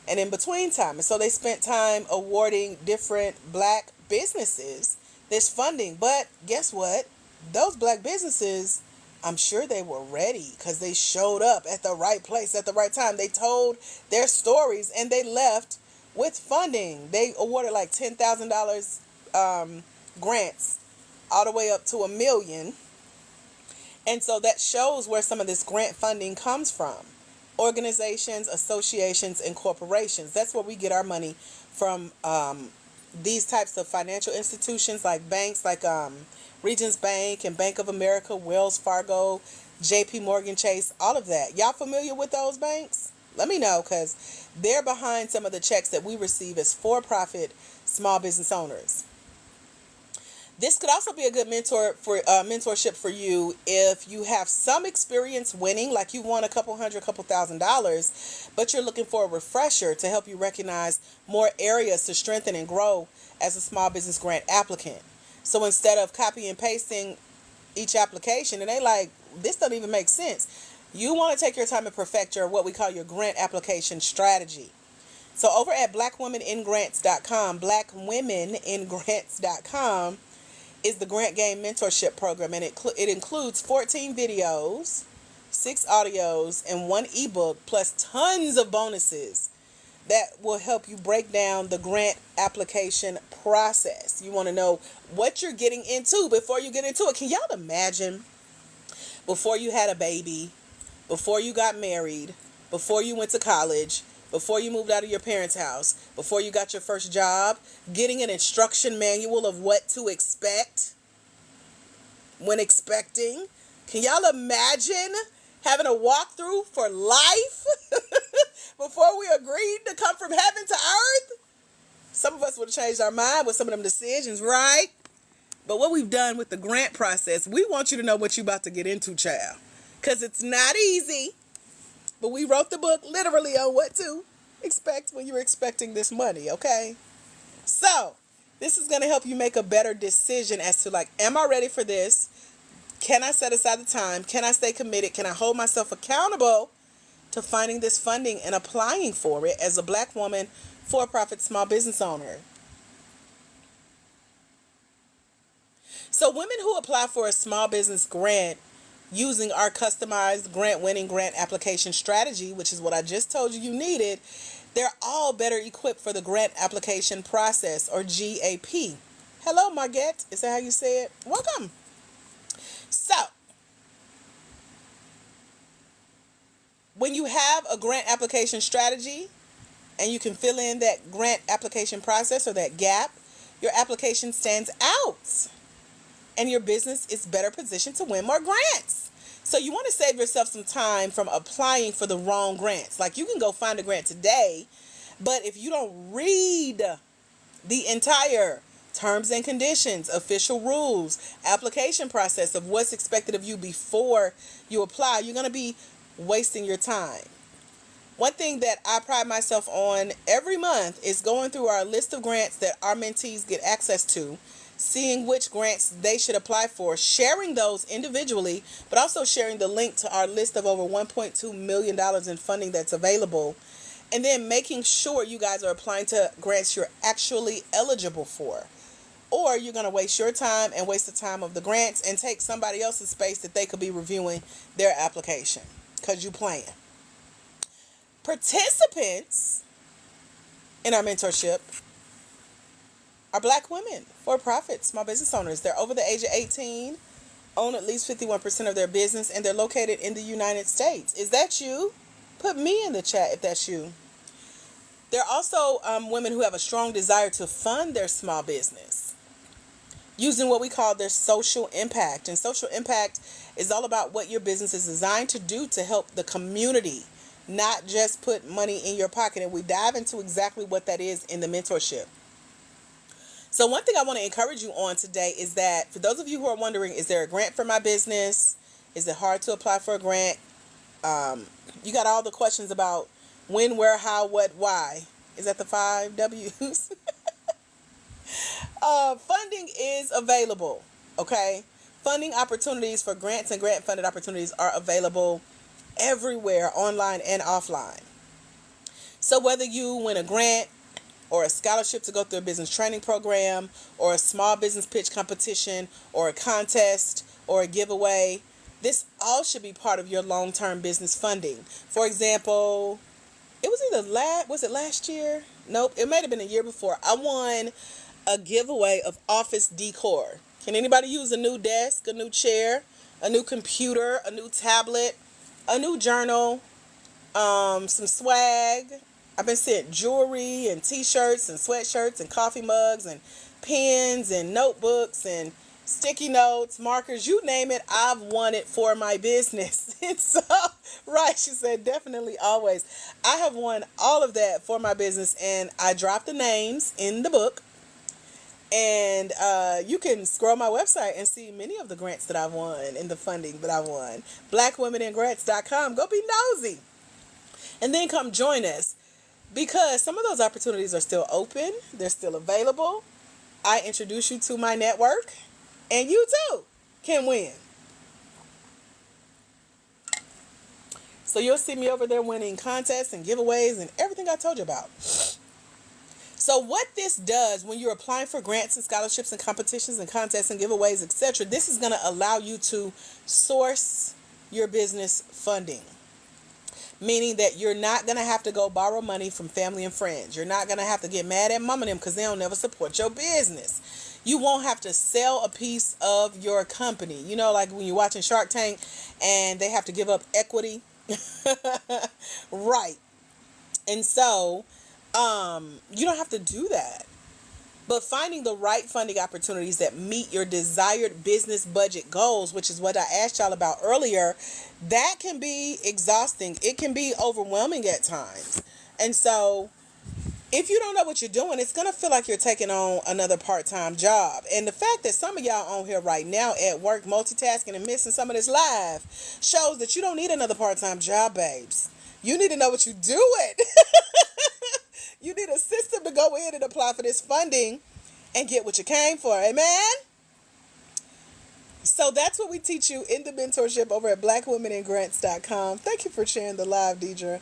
and in between time. And so they spent time awarding different Black businesses this funding. But guess what? Those Black businesses, I'm sure they were ready because they showed up at the right place at the right time. They told their stories and they left with funding. They awarded like $10,000 grants all the way up to $1 million. And so that shows where some of this grant funding comes from. Organizations, associations, and corporations. That's where we get our money from. These types of financial institutions like banks, like Regions Bank and Bank of America, Wells Fargo, JP Morgan Chase, all of that. Y'all familiar with those banks? Let me know, because they're behind some of the checks that we receive as for-profit small business owners. This could also be a good mentorship for you if you have some experience winning, like you won a couple $1,000, but you're looking for a refresher to help you recognize more areas to strengthen and grow as a small business grant applicant. So instead of copy and pasting each application, and they like, this doesn't even make sense. You want to take your time and perfect your what we call your grant application strategy. So over at blackwomeningrants.com, blackwomeningrants.com, is the Grant Game Mentorship Program, and it includes 14 videos, 6 audios, and 1 ebook, plus tons of bonuses that will help you break down the grant application process. You want to know what you're getting into before you get into it. Can y'all imagine before you had a baby, before you got married, before you went to college, before you moved out of your parents' house, before you got your first job, getting an instruction manual of what to expect when expecting? Can y'all imagine having a walkthrough for life before we agreed to come from heaven to earth? Some of us would have changed our mind with some of them decisions, right? But what we've done with the grant process, we want you to know what you're about to get into, child. Because it's not easy. But we wrote the book literally on what to expect when you're expecting this money, okay? So, this is going to help you make a better decision as to like, am I ready for this? Can I set aside the time? Can I stay committed? Can I hold myself accountable to finding this funding and applying for it as a Black woman for-profit small business owner? So, women who apply for a small business grant using our customized grant-winning grant application strategy, which is what I just told you needed, they're all better equipped for the grant application process, or GAP. Hello, Margette. Is that how you say it? Welcome. So, when you have a grant application strategy and you can fill in that grant application process or that gap, your application stands out and your business is better positioned to win more grants. So you want to save yourself some time from applying for the wrong grants. Like, you can go find a grant today, but if you don't read the entire terms and conditions, official rules, application process of what's expected of you before you apply, you're going to be wasting your time. One thing that I pride myself on every month is going through our list of grants that our mentees get access to, seeing which grants they should apply for, sharing those individually, but also sharing the link to our list of over $1.2 million in funding that's available. and then making sure you guys are applying to grants you're actually eligible for. Or you're going to waste your time and waste the time of the grants and take somebody else's space that they could be reviewing their application because you playing. Participants in our mentorship are Black women, for-profit, small business owners. They're over the age of 18, own at least 51% of their business, and they're located in the United States. Is that you? Put me in the chat if that's you. They're also women who have a strong desire to fund their small business using what we call their social impact. And social impact is all about what your business is designed to do to help the community, not just put money in your pocket. And we dive into exactly what that is in the mentorship. So one thing I want to encourage you on today is that for those of you who are wondering, is there a grant for my business? Is it hard to apply for a grant? You got all the questions about when, where, how, what, why. Is that the 5 W's? Funding is available, okay? Funding opportunities for grants and grant-funded opportunities are available everywhere, online and offline. So whether you win a grant or a scholarship to go through a business training program or a small business pitch competition or a contest or a giveaway, this all should be part of your long-term business funding. For example, it was either last year? Nope, it might have been a year before. I won a giveaway of office decor. Can anybody use a new desk, a new chair, a new computer, a new tablet, a new journal, some swag? I've been sent jewelry and t-shirts and sweatshirts and coffee mugs and pens and notebooks and sticky notes, markers, you name it, I've won it for my business. And so, right, she said, definitely, always. I have won all of that for my business, and I dropped the names in the book. And you can scroll my website and see many of the grants that I've won and the funding that I've won. BlackWomenInGrants.com. Go be nosy. And then come join us, because some of those opportunities are still open. They're still available. I introduce you to my network, and you too can win. So you'll see me over there winning contests and giveaways and everything I told you about. So what this does when you're applying for grants and scholarships and competitions and contests and giveaways, etc., this is going to allow you to source your business funding. Meaning that you're not going to have to go borrow money from family and friends. You're not going to have to get mad at mom and them because they don't never support your business. You won't have to sell a piece of your company. You know, like when you're watching Shark Tank and they have to give up equity. Right. And so you don't have to do that. But finding the right funding opportunities that meet your desired business budget goals, which is what I asked y'all about earlier, that can be exhausting. It can be overwhelming at times. And so if you don't know what you're doing, it's going to feel like you're taking on another part-time job. And the fact that some of y'all on here right now at work multitasking and missing some of this live shows that you don't need another part-time job, babes. You need to know what you're doing. You need a system to go in and apply for this funding and get what you came for. Amen? So that's what we teach you in the mentorship over at BlackWomenInGrants.com. Thank you for sharing the live, Deidre.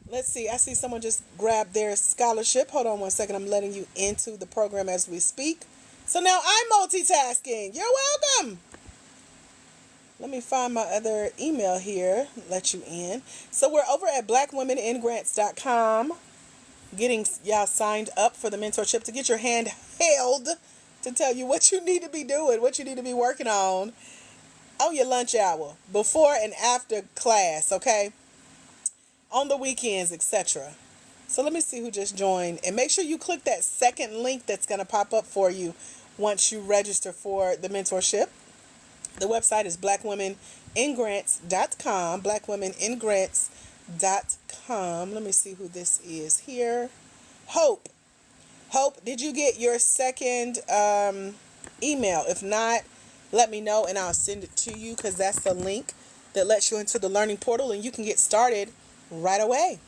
Let's see. I see someone just grabbed their scholarship. Hold on one second. I'm letting you into the program as we speak. So now I'm multitasking. You're welcome. Let me find my other email here, let you in. So we're over at BlackWomenInGrants.com, getting y'all signed up for the mentorship to get your hand held to tell you what you need to be doing, what you need to be working on your lunch hour, before and after class, okay? On the weekends, etc. So let me see who just joined. And make sure you click that second link that's going to pop up for you once you register for the mentorship. The website is BlackWomenInGrants.com, BlackWomenInGrants.com. Let me see who this is here. Hope, did you get your second email? If not, let me know and I'll send it to you, because that's the link that lets you into the learning portal and you can get started right away.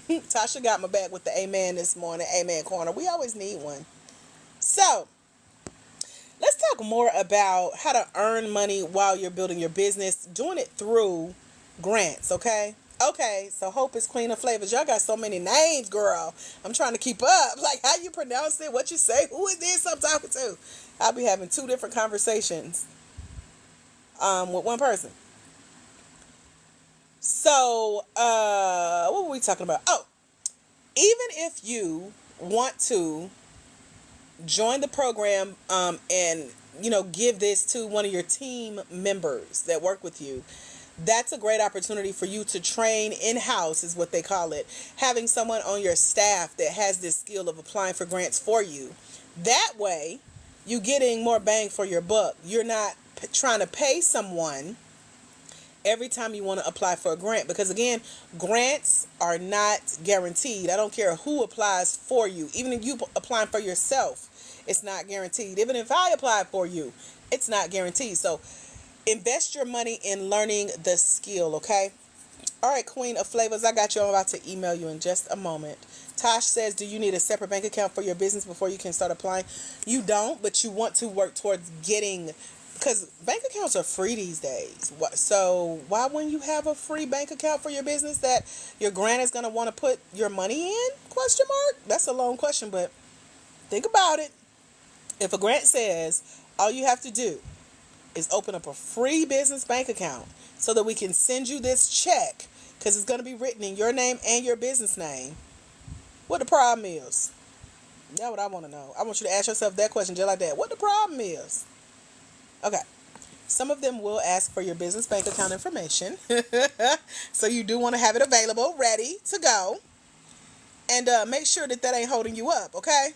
Tasha got my back with the amen this morning, amen corner. We always need one. So let's talk more about how to earn money while you're building your business, doing it through grants, okay? Okay, so Hope is Queen of Flavors. Y'all got so many names, girl. I'm trying to keep up. Like, how you pronounce it, what you say, who is this I'm talking to? I'll be having two different conversations with one person. So, what were we talking about? Oh, even if you want to join the program and give this to one of your team members that work with you, that's a great opportunity for you to train in-house, is what they call it, having someone on your staff that has this skill of applying for grants for you. That way you're getting more bang for your buck. You're not trying to pay someone every time you want to apply for a grant, because again, grants are not guaranteed. I don't care who applies for you. Even if you applying for yourself, it's not guaranteed. Even if I apply for you, it's not guaranteed. So invest your money in learning the skill, okay? All right, Queen of Flavors, I got you. I'm about to email you in just a moment. Tosh says, do you need a separate bank account for your business before you can start applying? You don't, but you want to work towards getting, because bank accounts are free these days. So why wouldn't you have a free bank account for your business that your grant is going to want to put your money in? Question mark? That's a long question, but think about it. If a grant says all you have to do is open up a free business bank account so that we can send you this check, because it's going to be written in your name and your business name, what the problem is? That's what I want to know. I want you to ask yourself that question just like that. What the problem is? Okay. Some of them will ask for your business bank account information. So you do want to have it available, ready to go. And make sure that ain't holding you up, okay?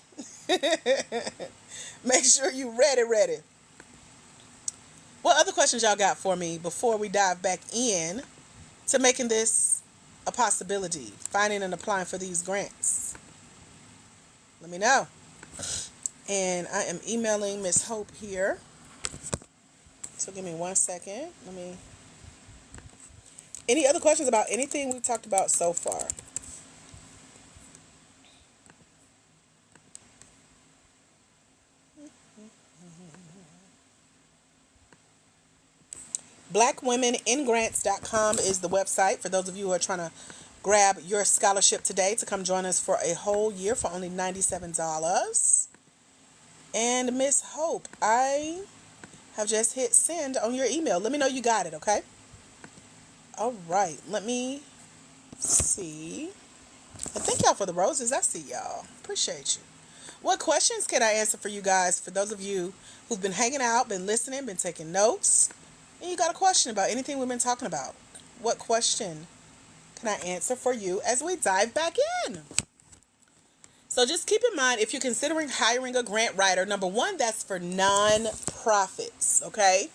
Make sure you ready. What other questions y'all got for me before we dive back in to making this a possibility, finding and applying for these grants? Let me know. And I am emailing Miss Hope here. So give me 1 second. Any other questions about anything we've talked about so far? BlackWomenInGrants.com is the website for those of you who are trying to grab your scholarship today to come join us for a whole year for only $97. And Miss Hope, I have just hit send on your email. Let me know you got it, okay? All right, let me see. And thank y'all for the roses. I see y'all. Appreciate you. What questions can I answer for you guys? For those of you who've been hanging out, been listening, been taking notes, and you got a question about anything we've been talking about, what question can I answer for you as we dive back in? So just keep in mind, if you're considering hiring a grant writer, number one, that's for non-profits, okay?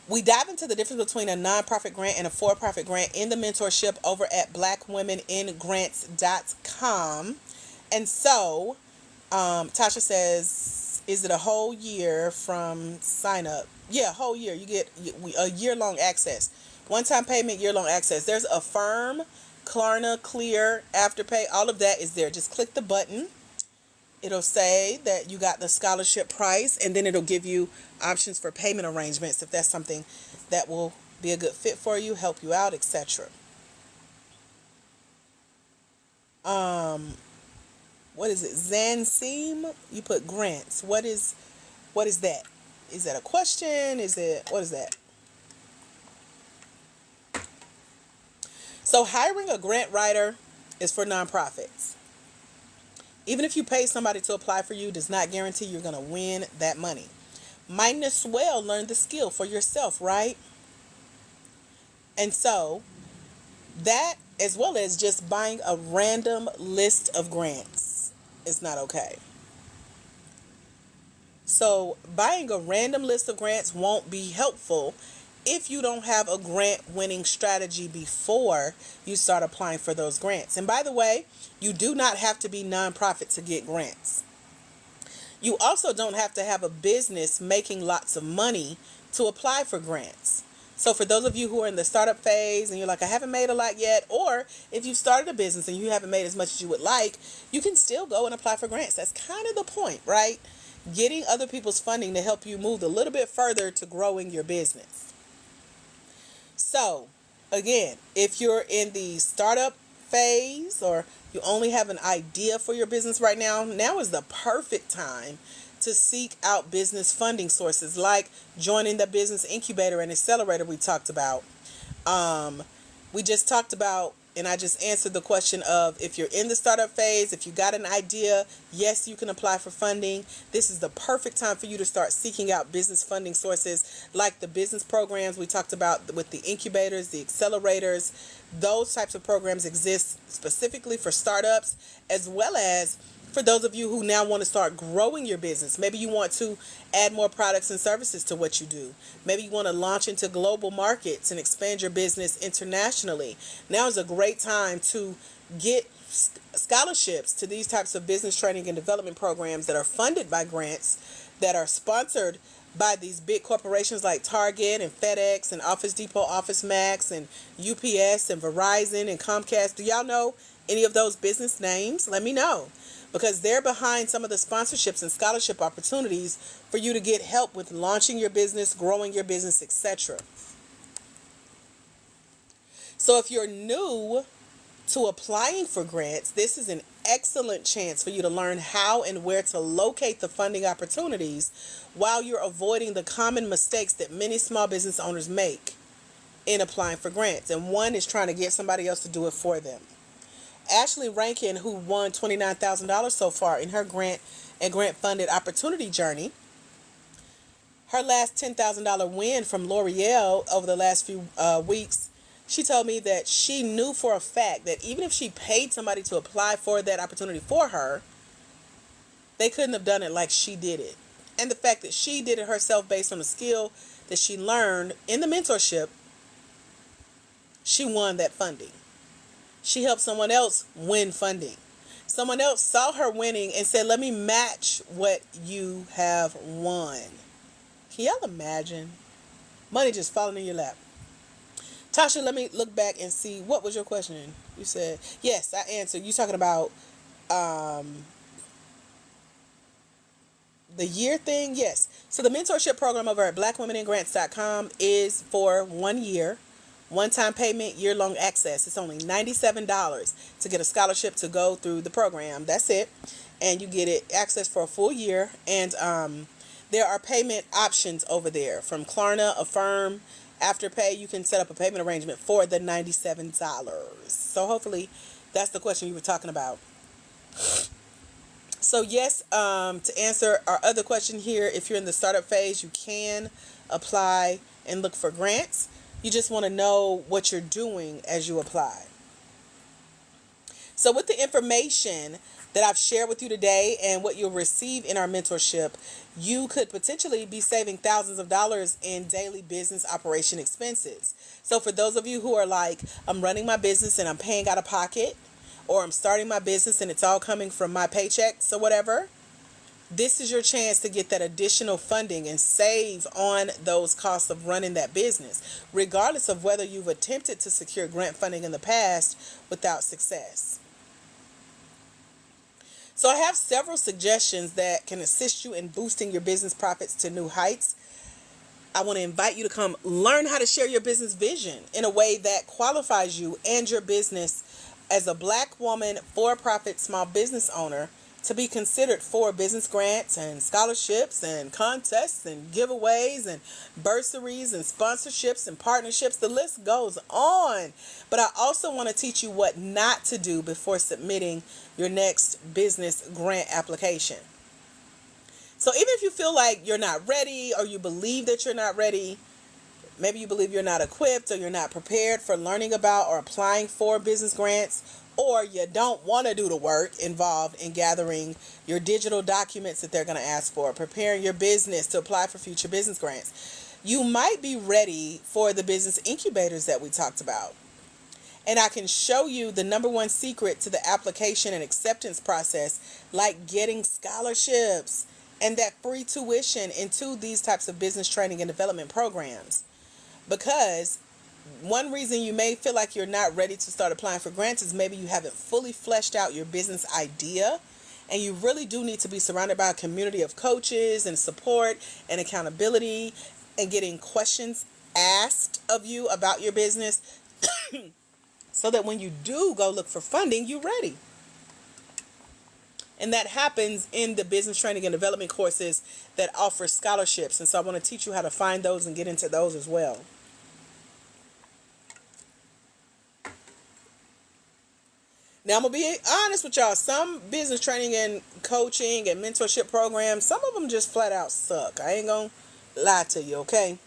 We dive into the difference between a nonprofit grant and a for-profit grant in the mentorship over at blackwomeningrants.com. And so, Tasha says, is it a whole year from sign up? Yeah, whole year. You get a year-long access. One-time payment, year-long access. There's Affirm, Klarna, Clear, Afterpay. All of that is there. Just click the button. It'll say that you got the scholarship price, and then it'll give you options for payment arrangements if that's something that will be a good fit for you, help you out, etc. What is it? Zanseem? You put grants. What is that? Is that a question? What is that? So hiring a grant writer is for nonprofits. Even if you pay somebody to apply for you, does not guarantee you're going to win that money. Might as well learn the skill for yourself, right? And so that, as well as just buying a random list of grants, is not okay. So buying a random list of grants won't be helpful if you don't have a grant winning strategy before you start applying for those grants. And by the way, you do not have to be nonprofit to get grants. You also don't have to have a business making lots of money to apply for grants. So for those of you who are in the startup phase and you're like, I haven't made a lot yet, or if you've started a business and you haven't made as much as you would like, you can still go and apply for grants. That's kind of the point, right? Getting other people's funding to help you move a little bit further to growing your business. So Again, if you're in the startup phase or you only have an idea for your business right now, now is the perfect time to seek out business funding sources like joining the business incubator and accelerator we talked about. Um, we just talked about, and I just answered the question of if you're in the startup phase, if you got an idea, yes, you can apply for funding. This is the perfect time for you to start seeking out business funding sources like the business programs we talked about with the incubators, the accelerators. Those types of programs exist specifically for startups as well as for those of you who now want to start growing your business. Maybe you want to add more products and services to what you do. Maybe you want to launch into global markets and expand your business internationally. Now is a great time to get scholarships to these types of business training and development programs that are funded by grants, that are sponsored by these big corporations like Target and FedEx and Office Depot, Office Max and UPS and Verizon and Comcast. Do y'all know any of those business names? Let me know, because they're behind some of the sponsorships and scholarship opportunities for you to get help with launching your business, growing your business, etc. So if you're new to applying for grants, this is an excellent chance for you to learn how and where to locate the funding opportunities while you're avoiding the common mistakes that many small business owners make in applying for grants. And one is trying to get somebody else to do it for them. Ashley Rankin, who won $29,000 so far in her grant and grant funded opportunity journey, her last $10,000 win from L'Oreal over the last few weeks, she told me that she knew for a fact that even if she paid somebody to apply for that opportunity for her, they couldn't have done it like she did it. And the fact that she did it herself based on the skill that she learned in the mentorship, she won that funding. She helped someone else win funding. Someone else saw her winning and said, let me match what you have won. Can y'all imagine? Money just falling in your lap. Tasha, let me look back and see. What was your question? You said, yes, I answered. You talking about the year thing? Yes. So the mentorship program over at blackwomeningrants.com is for 1 year. One-time payment, year-long access. It's only $97 to get a scholarship to go through the program. That's it. And you get it access for a full year. And there are payment options over there from Klarna, Affirm, Afterpay. You can set up a payment arrangement for the $97. So hopefully that's the question you were talking about. So yes, to answer our other question here, if you're in the startup phase, you can apply and look for grants. You just want to know what you're doing as you apply. So with the information that I've shared with you today and what you'll receive in our mentorship, you could potentially be saving thousands of dollars in daily business operation expenses. So for those of you who are like, I'm running my business and I'm paying out of pocket, or I'm starting my business and it's all coming from my paychecks or whatever, this is your chance to get that additional funding and save on those costs of running that business, regardless of whether you've attempted to secure grant funding in the past without success. So I have several suggestions that can assist you in boosting your business profits to new heights. I want to invite you to come learn how to share your business vision in a way that qualifies you and your business as a Black woman for-profit small business owner to be considered for business grants and scholarships and contests and giveaways and bursaries and sponsorships and partnerships. The list goes on. But I also want to teach you what not to do before submitting your next business grant application. So even if you feel like you're not ready, or you believe that you're not ready, maybe you believe you're not equipped or you're not prepared for learning about or applying for business grants, or you don't want to do the work involved in gathering your digital documents that they're going to ask for, preparing your business to apply for future business grants, you might be ready for the business incubators that we talked about. And I can show you the number one secret to the application and acceptance process, like getting scholarships and that free tuition into these types of business training and development programs. Because one reason you may feel like you're not ready to start applying for grants is maybe you haven't fully fleshed out your business idea, and you really do need to be surrounded by a community of coaches and support and accountability and getting questions asked of you about your business so that when you do go look for funding, you're ready. And that happens in the business training and development courses that offer scholarships. And so I want to teach you how to find those and get into those as well. Now, I'm going to be honest with y'all. Some business training and coaching and mentorship programs, some of them just flat out suck. I ain't going to lie to you, okay?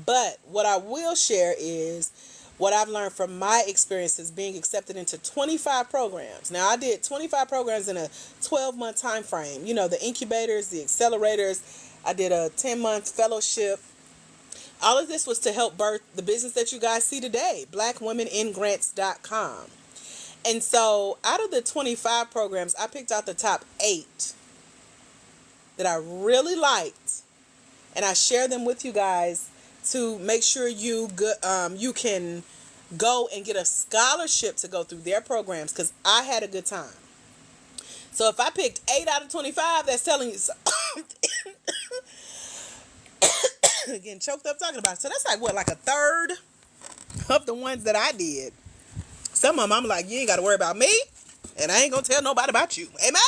But what I will share is what I've learned from my experiences being accepted into 25 programs. Now, I did 25 programs in a 12-month time frame. You know, the incubators, the accelerators. I did a 10-month fellowship. All of this was to help birth the business that you guys see today, blackwomeningrants.com. And so out of the 25 programs, I picked out the top 8 that I really liked. And I share them with you guys to make sure you can go and get a scholarship to go through their programs, because I had a good time. So if I picked 8 out of 25, that's telling you something. Getting choked up talking about it. So that's like a third of the ones that I did. Some of them I'm like, you ain't got to worry about me, and I ain't going to tell nobody about you. Amen?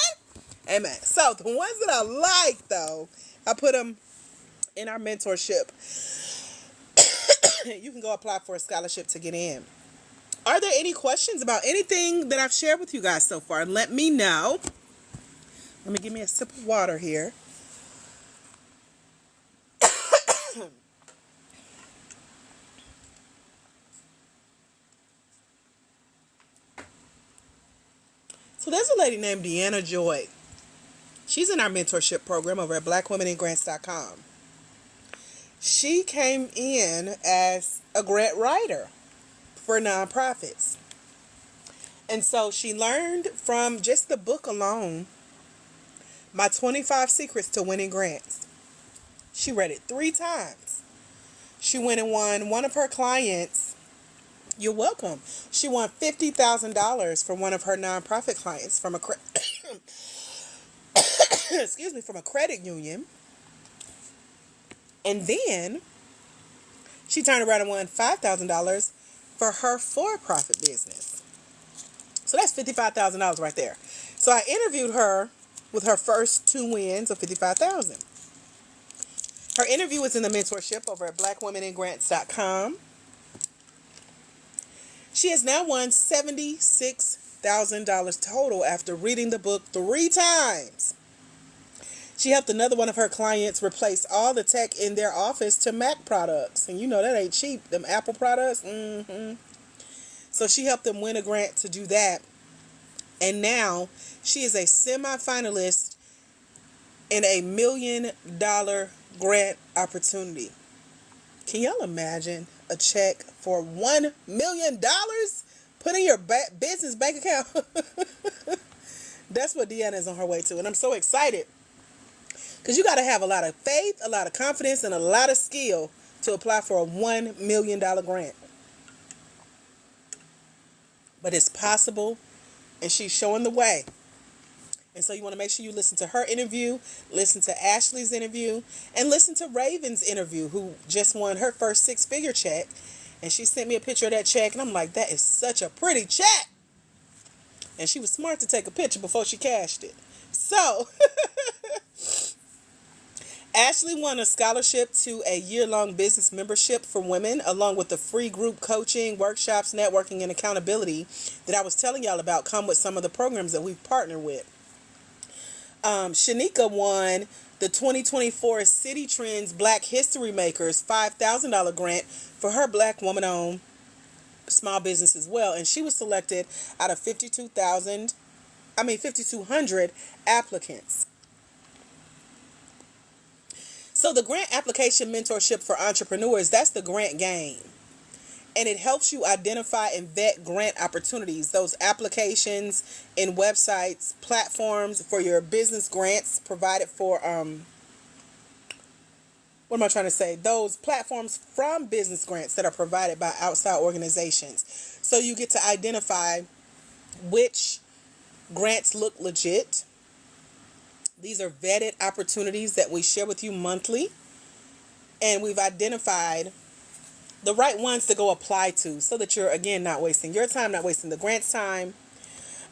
Amen. So the ones that I like, though, I put them in our mentorship. You can go apply for a scholarship to get in. Are there any questions about anything that I've shared with you guys so far? Let me know. Let me give me a sip of water here. So there's a lady named Deanna Joy. She's in our mentorship program over at blackwomeningrants.com. She came in as a grant writer for nonprofits. And so she learned from just the book alone, My 25 Secrets to Winning Grants. She read it 3 times. She went and won one of her clients. You're welcome. She won $50,000 from one of her nonprofit clients from a from a credit union. And then she turned around and won $5,000 for her for-profit business. So that's $55,000 right there. So I interviewed her with her first 2 wins of $55,000. Her interview was in the mentorship over at blackwomeningrants.com. She has now won $76,000 total after reading the book 3 times. She helped another one of her clients replace all the tech in their office to Mac products. And you know that ain't cheap, them Apple products. So she helped them win a grant to do that. And now she is a semi-finalist in a $1 million grant opportunity. Can y'all imagine a check for $1 million put in your business bank account? That's what Deanna is on her way to. And I'm so excited, because you got to have a lot of faith, a lot of confidence, and a lot of skill to apply for a $1 million grant. But it's possible, and she's showing the way. And so you want to make sure you listen to her interview, listen to Ashley's interview, and listen to Raven's interview, who just won her first 6-figure check. And she sent me a picture of that check, and I'm like, that is such a pretty check. And she was smart to take a picture before she cashed it. So Ashley won a scholarship to a year-long business membership for women, along with the free group coaching, workshops, networking, and accountability that I was telling y'all about come with some of the programs that we've partnered with. Shanika won the 2024 City Trends Black History Makers $5,000 grant for her Black woman-owned small business as well. And she was selected out of 5,200 applicants. So the grant application mentorship for entrepreneurs, that's the grant game. And it helps you identify and vet grant opportunities, those applications in websites, platforms for your business grants provided for, what am I trying to say? Those platforms from business grants that are provided by outside organizations. So you get to identify which grants look legit. These are vetted opportunities that we share with you monthly. And we've identified the right ones to go apply to, so that you're, again, not wasting your time, not wasting the grant's time.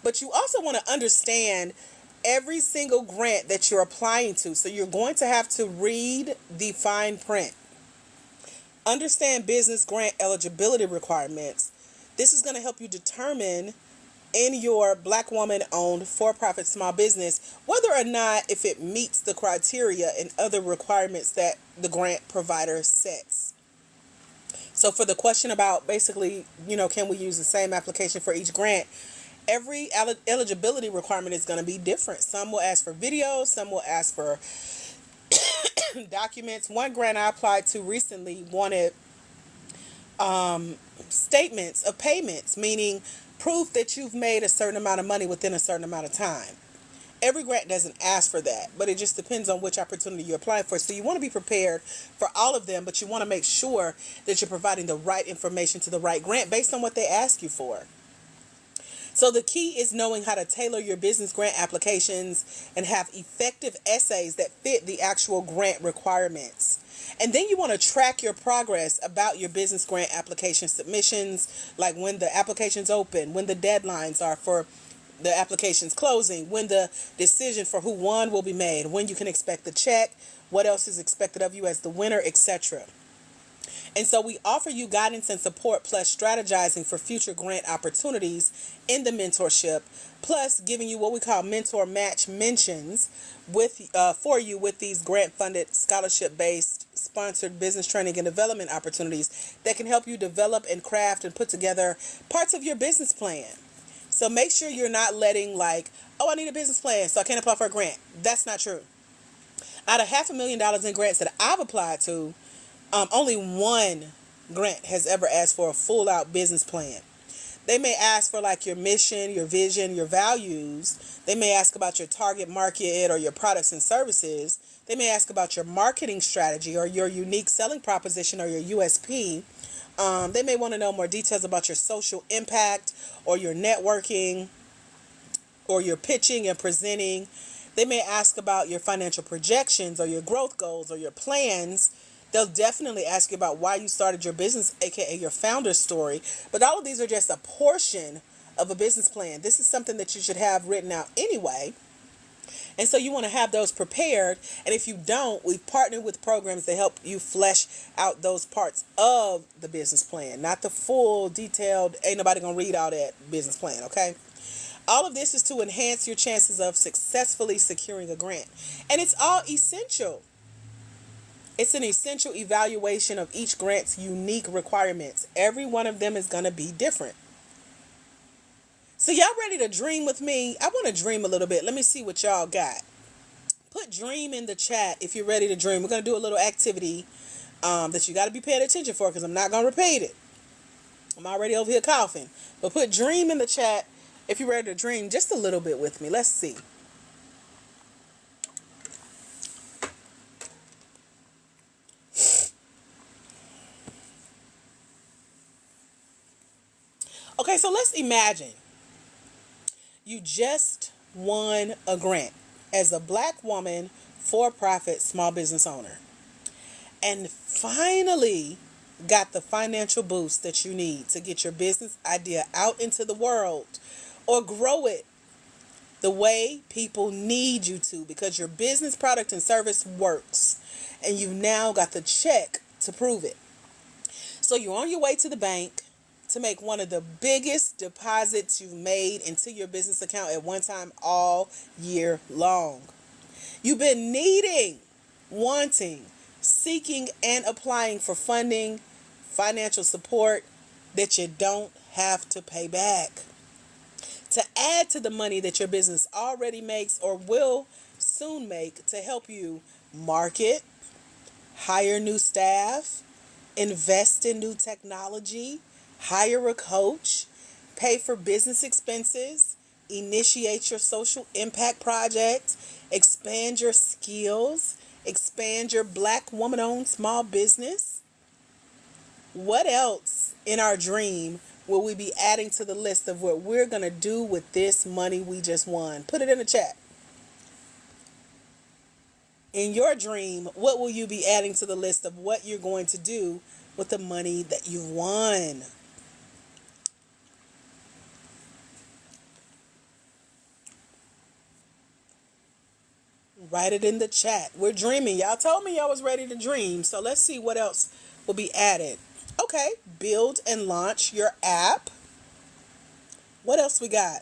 But you also want to understand every single grant that you're applying to. So you're going to have to read the fine print, understand business grant eligibility requirements. This is going to help you determine in your Black woman owned for-profit small business whether or not if it meets the criteria and other requirements that the grant provider sets. So for the question about basically, can we use the same application for each grant? Every eligibility requirement is going to be different. Some will ask for videos, some will ask for documents. One grant I applied to recently wanted statements of payments, meaning proof that you've made a certain amount of money within a certain amount of time. Every grant doesn't ask for that, but it just depends on which opportunity you're applying for. So you want to be prepared for all of them, but you want to make sure that you're providing the right information to the right grant based on what they ask you for. So the key is knowing how to tailor your business grant applications and have effective essays that fit the actual grant requirements. And then you want to track your progress about your business grant application submissions, like when the application's open, when the deadlines are for the application's closing, when the decision for who won will be made, when you can expect the check, what else is expected of you as the winner, etc. And so we offer you guidance and support, plus strategizing for future grant opportunities in the mentorship, plus giving you what we call mentor match mentions with for you with these grant-funded, scholarship-based, sponsored business training and development opportunities that can help you develop and craft and put together parts of your business plan. So make sure you're not letting I need a business plan, so I can't apply for a grant. That's not true. Out of $500,000 in grants that I've applied to, only one grant has ever asked for a full out business plan. They may ask for your mission, your vision, your values. They may ask about your target market or your products and services. They may ask about your marketing strategy or your unique selling proposition or your USP. They may want to know more details about your social impact or your networking or your pitching and presenting. They may ask about your financial projections or your growth goals or your plans. They'll definitely ask you about why you started your business, aka your founder story. But all of these are just a portion of a business plan. This is something that you should have written out anyway. And so you want to have those prepared. And if you don't, we've partnered with programs to help you flesh out those parts of the business plan. Not the full detailed, ain't nobody going to read all that business plan, okay? All of this is to enhance your chances of successfully securing a grant. And it's all essential. It's an essential evaluation of each grant's unique requirements. Every one of them is going to be different. So y'all ready to dream with me? I want to dream a little bit. Let me see what y'all got. Put dream in the chat if you're ready to dream. We're going to do a little activity that you got to be paying attention for, because I'm not going to repeat it. I'm already over here coughing. But put dream in the chat if you're ready to dream just a little bit with me. Let's see. Okay, so let's imagine you just won a grant as a Black woman for-profit small business owner and finally got the financial boost that you need to get your business idea out into the world or grow it the way people need you to, because your business product and service works and you've now got the check to prove it. So you're on your way to the bank to make one of the biggest deposits you've made into your business account at one time all year long. You've been needing, wanting, seeking, and applying for funding, financial support that you don't have to pay back, to add to the money that your business already makes or will soon make, to help you market, hire new staff, invest in new technology, hire a coach, pay for business expenses, initiate your social impact project, expand your skills, expand your Black woman-owned small business. What else in our dream will we be adding to the list of what we're going to do with this money we just won? Put it in the chat. In your dream, what will you be adding to the list of what you're going to do with the money that you won. Write it in the chat. We're dreaming. Y'all told me y'all was ready to dream. So let's see what else will be added. Okay, build and launch your app. What else we got?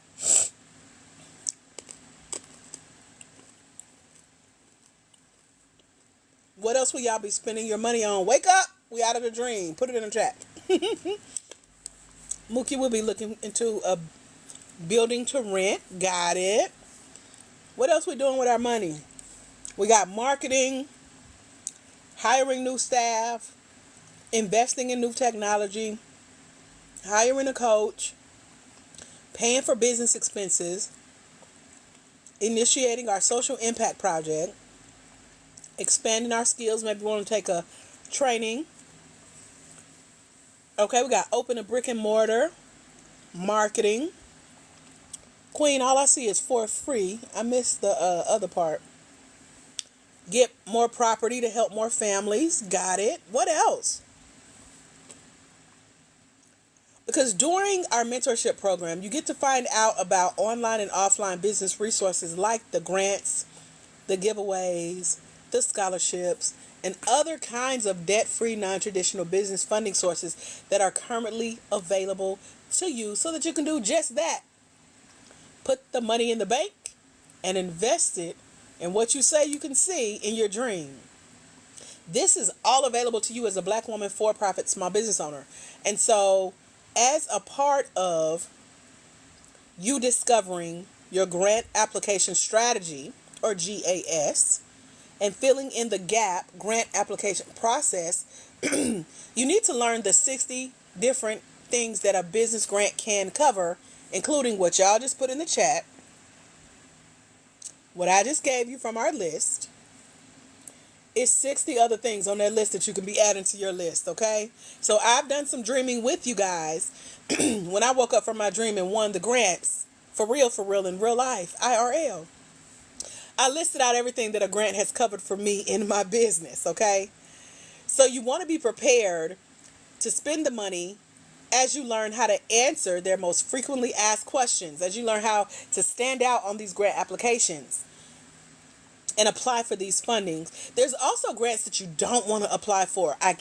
What else will y'all be spending your money on? Wake up. We out of the dream. Put it in the chat. Mookie will be looking into a building to rent. Got it. What else we doing with our money? We got marketing, hiring new staff, investing in new technology, hiring a coach, paying for business expenses, initiating our social impact project, expanding our skills. Maybe we want to take a training. Okay, we got open a brick and mortar, marketing. Queen, all I see is for free. I missed the other part. Get more property to help more families. Got it. What else? Because during our mentorship program, you get to find out about online and offline business resources like the grants, the giveaways, the scholarships, and other kinds of debt-free, non-traditional business funding sources that are currently available to you so that you can do just that. Put the money in the bank and invest it in what you say you can see in your dream. This is all available to you as a Black woman for-profit small business owner. And so as a part of you discovering your grant application strategy, or GAS, and filling in the gap grant application process, you need to learn the 60 different things that a business grant can cover, including what y'all just put in the chat, what I just gave you from our list. It's 60 other things on that list that you can be adding to your list, okay? So I've done some dreaming with you guys. When I woke up from my dream and won the grants, for real, in real life, IRL, I listed out everything that a grant has covered for me in my business, okay? So you want to be prepared to spend the money as you learn how to answer their most frequently asked questions, as you learn how to stand out on these grant applications and apply for these fundings. There's also grants that you don't want to apply for. I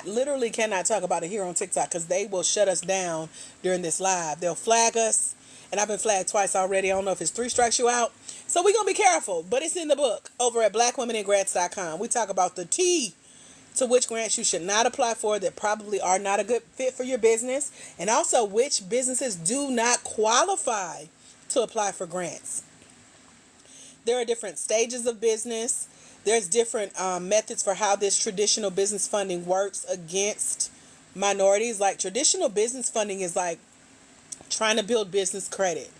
literally cannot talk about it here on TikTok because they will shut us down during this live. They'll flag us, and I've been flagged twice already. I don't know if it's 3 strikes you out. So we're going to be careful, but it's in the book over at blackwomenandgrants.com. We talk about the T to which grants you should not apply for that probably are not a good fit for your business, and also which businesses do not qualify to apply for grants. There are different stages of business. There's different methods for how this traditional business funding works against minorities. Like traditional business funding is like trying to build business credit,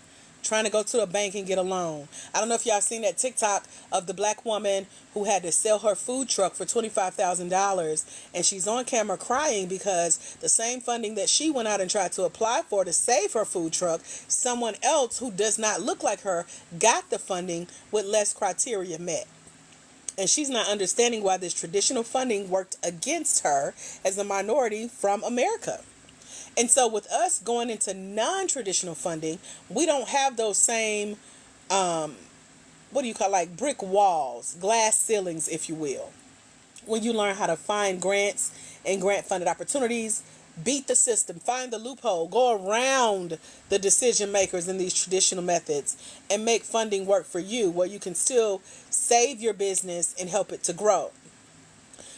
trying to go to a bank and get a loan. I don't know if y'all seen that TikTok of the Black woman who had to sell her food truck for $25,000, and she's on camera crying because the same funding that she went out and tried to apply for to save her food truck, someone else who does not look like her got the funding with less criteria met. And she's not understanding why this traditional funding worked against her as a minority from America. And so with us going into non-traditional funding, we don't have those same, like brick walls, glass ceilings, if you will. When you learn how to find grants and grant funded opportunities, beat the system, find the loophole, go around the decision makers in these traditional methods and make funding work for you where you can still save your business and help it to grow.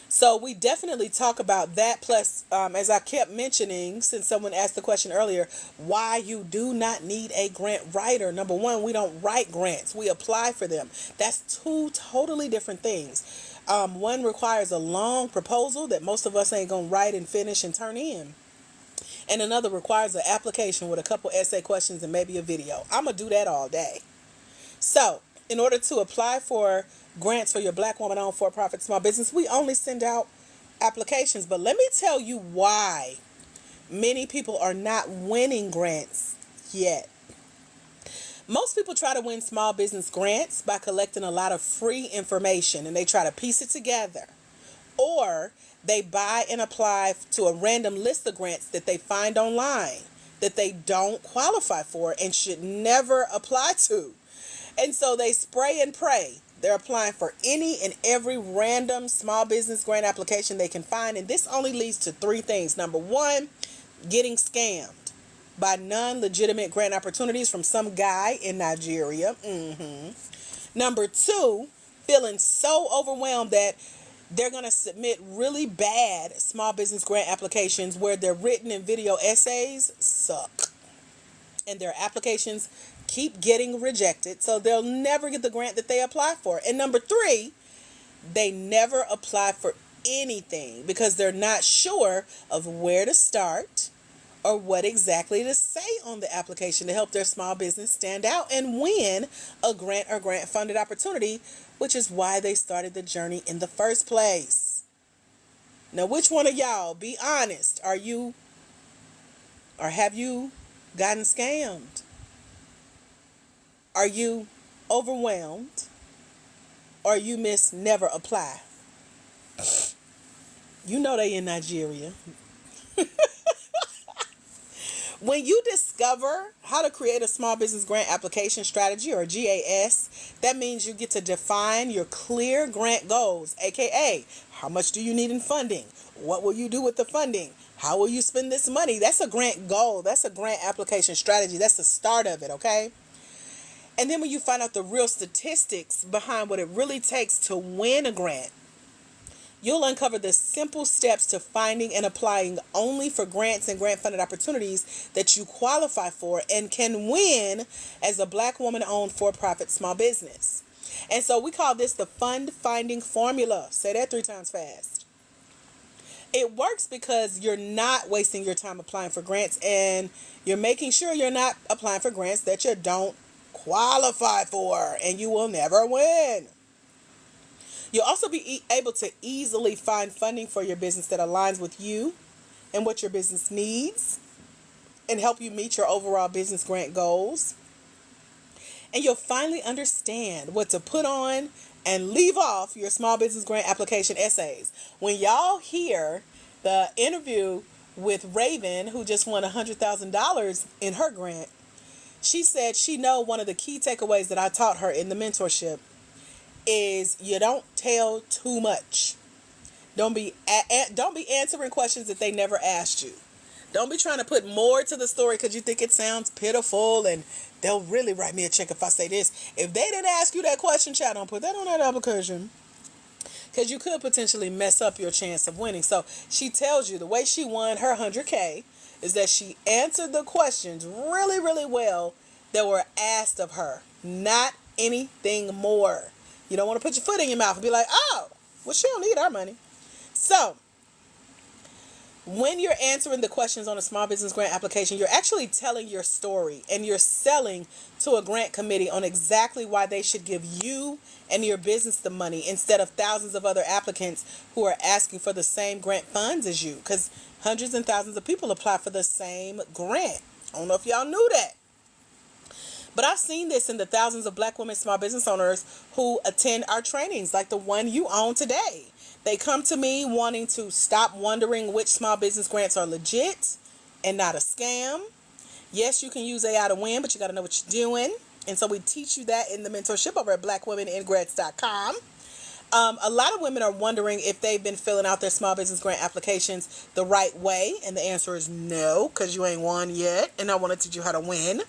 So we definitely talk about that. Plus, as I kept mentioning, since someone asked the question earlier, why you do not need a grant writer. Number one, we don't write grants. We apply for them. That's 2 totally different things. One requires a long proposal that most of us ain't going to write and finish and turn in. And another requires an application with a couple essay questions and maybe a video. I'm going to do that all day. So in order to apply for grants for your Black woman-owned for-profit small business, we only send out applications. But let me tell you why many people are not winning grants yet. Most people try to win small business grants by collecting a lot of free information, and they try to piece it together. Or They buy and apply to a random list of grants that they find online that they don't qualify for and should never apply to. And so they spray and pray. They're applying for any and every random small business grant application they can find. And this only leads to three things. Number one, getting scammed by non-legitimate grant opportunities from some guy in Nigeria. Number two, feeling so overwhelmed that they're going to submit really bad small business grant applications where their written and video essays suck. And their applications keep getting rejected, so they'll never get the grant that they apply for. And number three, they never apply for anything because they're not sure of where to start or what exactly to say on the application to help their small business stand out and win a grant or grant funded opportunity, which is why they started the journey in the first place. Now, which one of y'all, be honest, are you or have you gotten scammed? Are you overwhelmed? Or you miss never apply? You know they in Nigeria. When you discover how to create a small business grant application strategy, or GAS, that means you get to define your clear grant goals, aka how much do you need in funding? What will you do with the funding? How will you spend this money? That's a grant goal. That's a grant application strategy. That's the start of it, okay? And then when you find out the real statistics behind what it really takes to win a grant, you'll uncover the simple steps to finding and applying only for grants and grant-funded opportunities that you qualify for and can win as a Black woman-owned for-profit small business. And so we call this the fund finding formula. Say that 3 times fast. It works because you're not wasting your time applying for grants, and you're making sure you're not applying for grants that you don't qualify for, and you will never win. You'll also be able to easily find funding for your business that aligns with you and what your business needs and help you meet your overall business grant goals. And you'll finally understand what to put on and leave off your small business grant application essays. When y'all hear the interview with Raven, who just won $100,000 in her grant, she said she know one of the key takeaways that I taught her in the mentorship is you don't tell too much. Don't be answering questions that they never asked you. Don't be trying to put more to the story because you think it sounds pitiful and they'll really write me a check if I say this. If they didn't ask you that question, child, don't put that on that application, because you could potentially mess up your chance of winning. So she tells you the way she won her 100K is that she answered the questions really, really well that were asked of her. Not anything more. You don't want to put your foot in your mouth and be like, oh, well, she don't need our money. So when you're answering the questions on a small business grant application, you're actually telling your story, and you're selling to a grant committee on exactly why they should give you and your business the money instead of thousands of other applicants who are asking for the same grant funds as you, because hundreds and thousands of people apply for the same grant. I don't know if y'all knew that. But I've seen this in the thousands of Black women small business owners who attend our trainings, like the one you own today. They come to me wanting to stop wondering which small business grants are legit and not a scam. Yes, you can use AI to win, but you got to know what you're doing. And so we teach you that in the mentorship over at blackwomeningrants.com. A lot of women are wondering if they've been filling out their small business grant applications the right way. And the answer is no, because you ain't won yet. And I want to teach you how to win.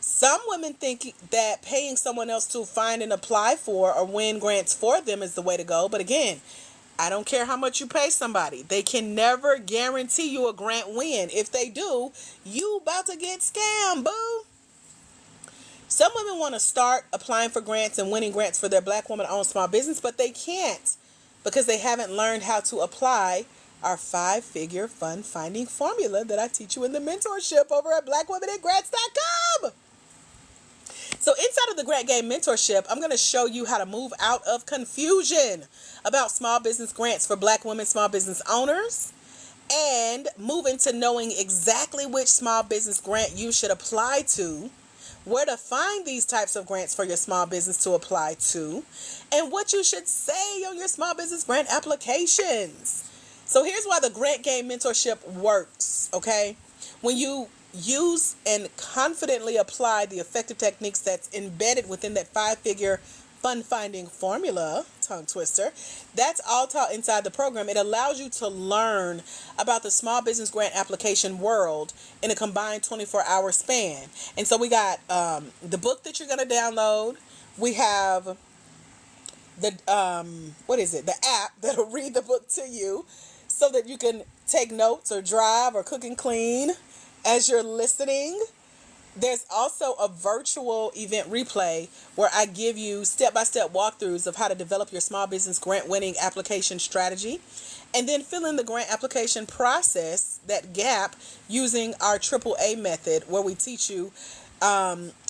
Some women think that paying someone else to find and apply for or win grants for them is the way to go. But again, I don't care how much you pay somebody. They can never guarantee you a grant win. If they do, you about to get scammed, boo. Some women want to start applying for grants and winning grants for their Black woman-owned small business, but they can't because they haven't learned how to apply our 5-figure fund finding formula that I teach you in the mentorship over at blackwomeningrants.com. So inside of the Grant Game Mentorship, I'm going to show you how to move out of confusion about small business grants for Black women small business owners and move into knowing exactly which small business grant you should apply to, where to find these types of grants for your small business to apply to, and what you should say on your small business grant applications. So here's why the Grant Game Mentorship works, okay? When you use and confidently apply the effective techniques that's embedded within that 5-figure fund finding formula, tongue twister, that's all taught inside the program. It allows you to learn about the small business grant application world in a combined 24-hour span. And so we got the book that you're going to download. We have the the app that'll read the book to you so that you can take notes or drive or cook and clean as you're listening. There's also a virtual event replay where I give you step-by-step walkthroughs of how to develop your small business grant winning application strategy, and then fill in the grant application process, that gap, using our AAA method, where we teach you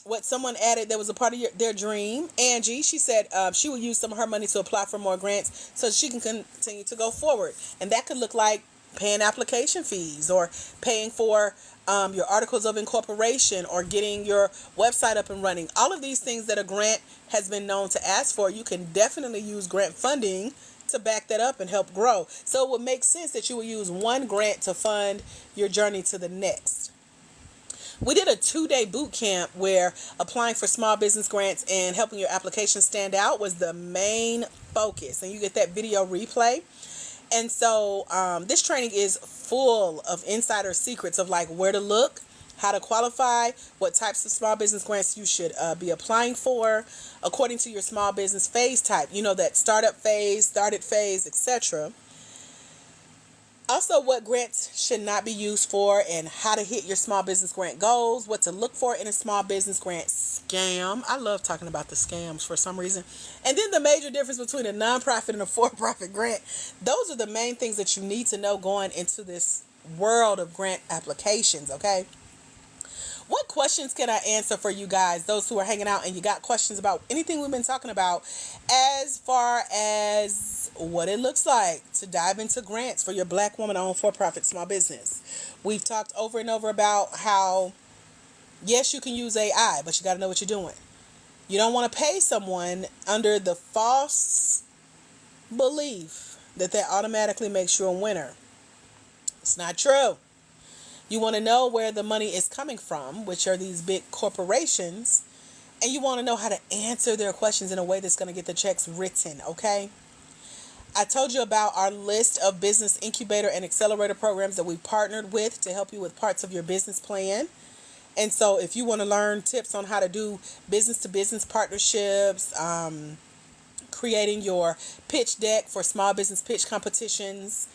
what someone added that was a part of their dream. Angie, she said she will use some of her money to apply for more grants so she can continue to go forward. And that could look like paying application fees, or paying for your articles of incorporation, or getting your website up and running. All of these things that a grant has been known to ask for, you can definitely use grant funding to back that up and help grow. So it would make sense that you would use one grant to fund your journey to the next. We did a 2-day boot camp where applying for small business grants and helping your application stand out was the main focus. And you get that video replay. And so this training is full of insider secrets of like where to look, how to qualify, what types of small business grants you should be applying for according to your small business phase type. You know, that startup phase, started phase, etc. Also, what grants should not be used for, and how to hit your small business grant goals, what to look for in a small business grant scam. I love talking about the scams for some reason. And then the major difference between a nonprofit and a for-profit grant. Those are the main things that you need to know going into this world of grant applications, okay? What questions can I answer for you guys, those who are hanging out and you got questions about anything we've been talking about, as far as what it looks like to dive into grants for your Black woman-owned for-profit small business? We've talked over and over about how, yes, you can use AI, but you got to know what you're doing. You don't want to pay someone under the false belief that automatically makes you a winner. It's not true. You want to know where the money is coming from, which are these big corporations, and you want to know how to answer their questions in a way that's going to get the checks written, okay? I told you about our list of business incubator and accelerator programs that we've partnered with to help you with parts of your business plan. And so if you want to learn tips on how to do business-to-business partnerships, creating your pitch deck for small business pitch competitions,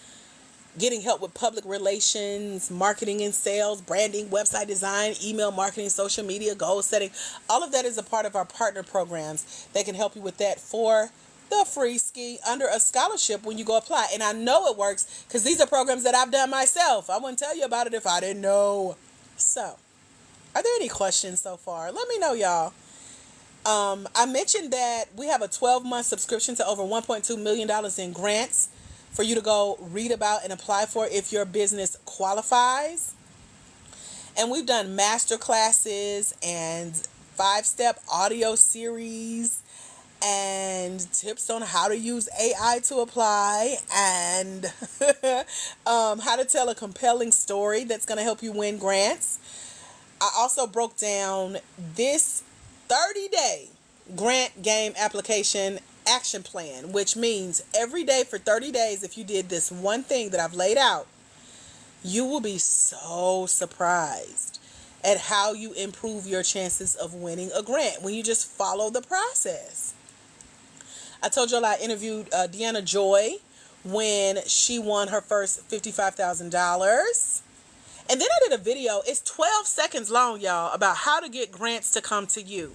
getting help with public relations, marketing and sales, branding, website design, email marketing, social media, goal setting. All of that is a part of our partner programs that can help you with that for the free ski under a scholarship when you go apply. And I know it works because these are programs that I've done myself. I wouldn't tell you about it if I didn't know. So, are there any questions so far? Let me know, y'all. I mentioned that we have a 12-month subscription to over $1.2 million in grants for you to go read about and apply for if your business qualifies. And we've done master classes and 5-step audio series and tips on how to use AI to apply, and how to tell a compelling story that's going to help you win grants. I also broke down this 30-day grant game application action plan, which means every day for 30 days, if you did this one thing that I've laid out, you will be so surprised at how you improve your chances of winning a grant when you just follow the process. I told you I interviewed Deanna Joy when she won her first $55,000. And then I did a video, it's 12 seconds long, y'all, about how to get grants to come to you.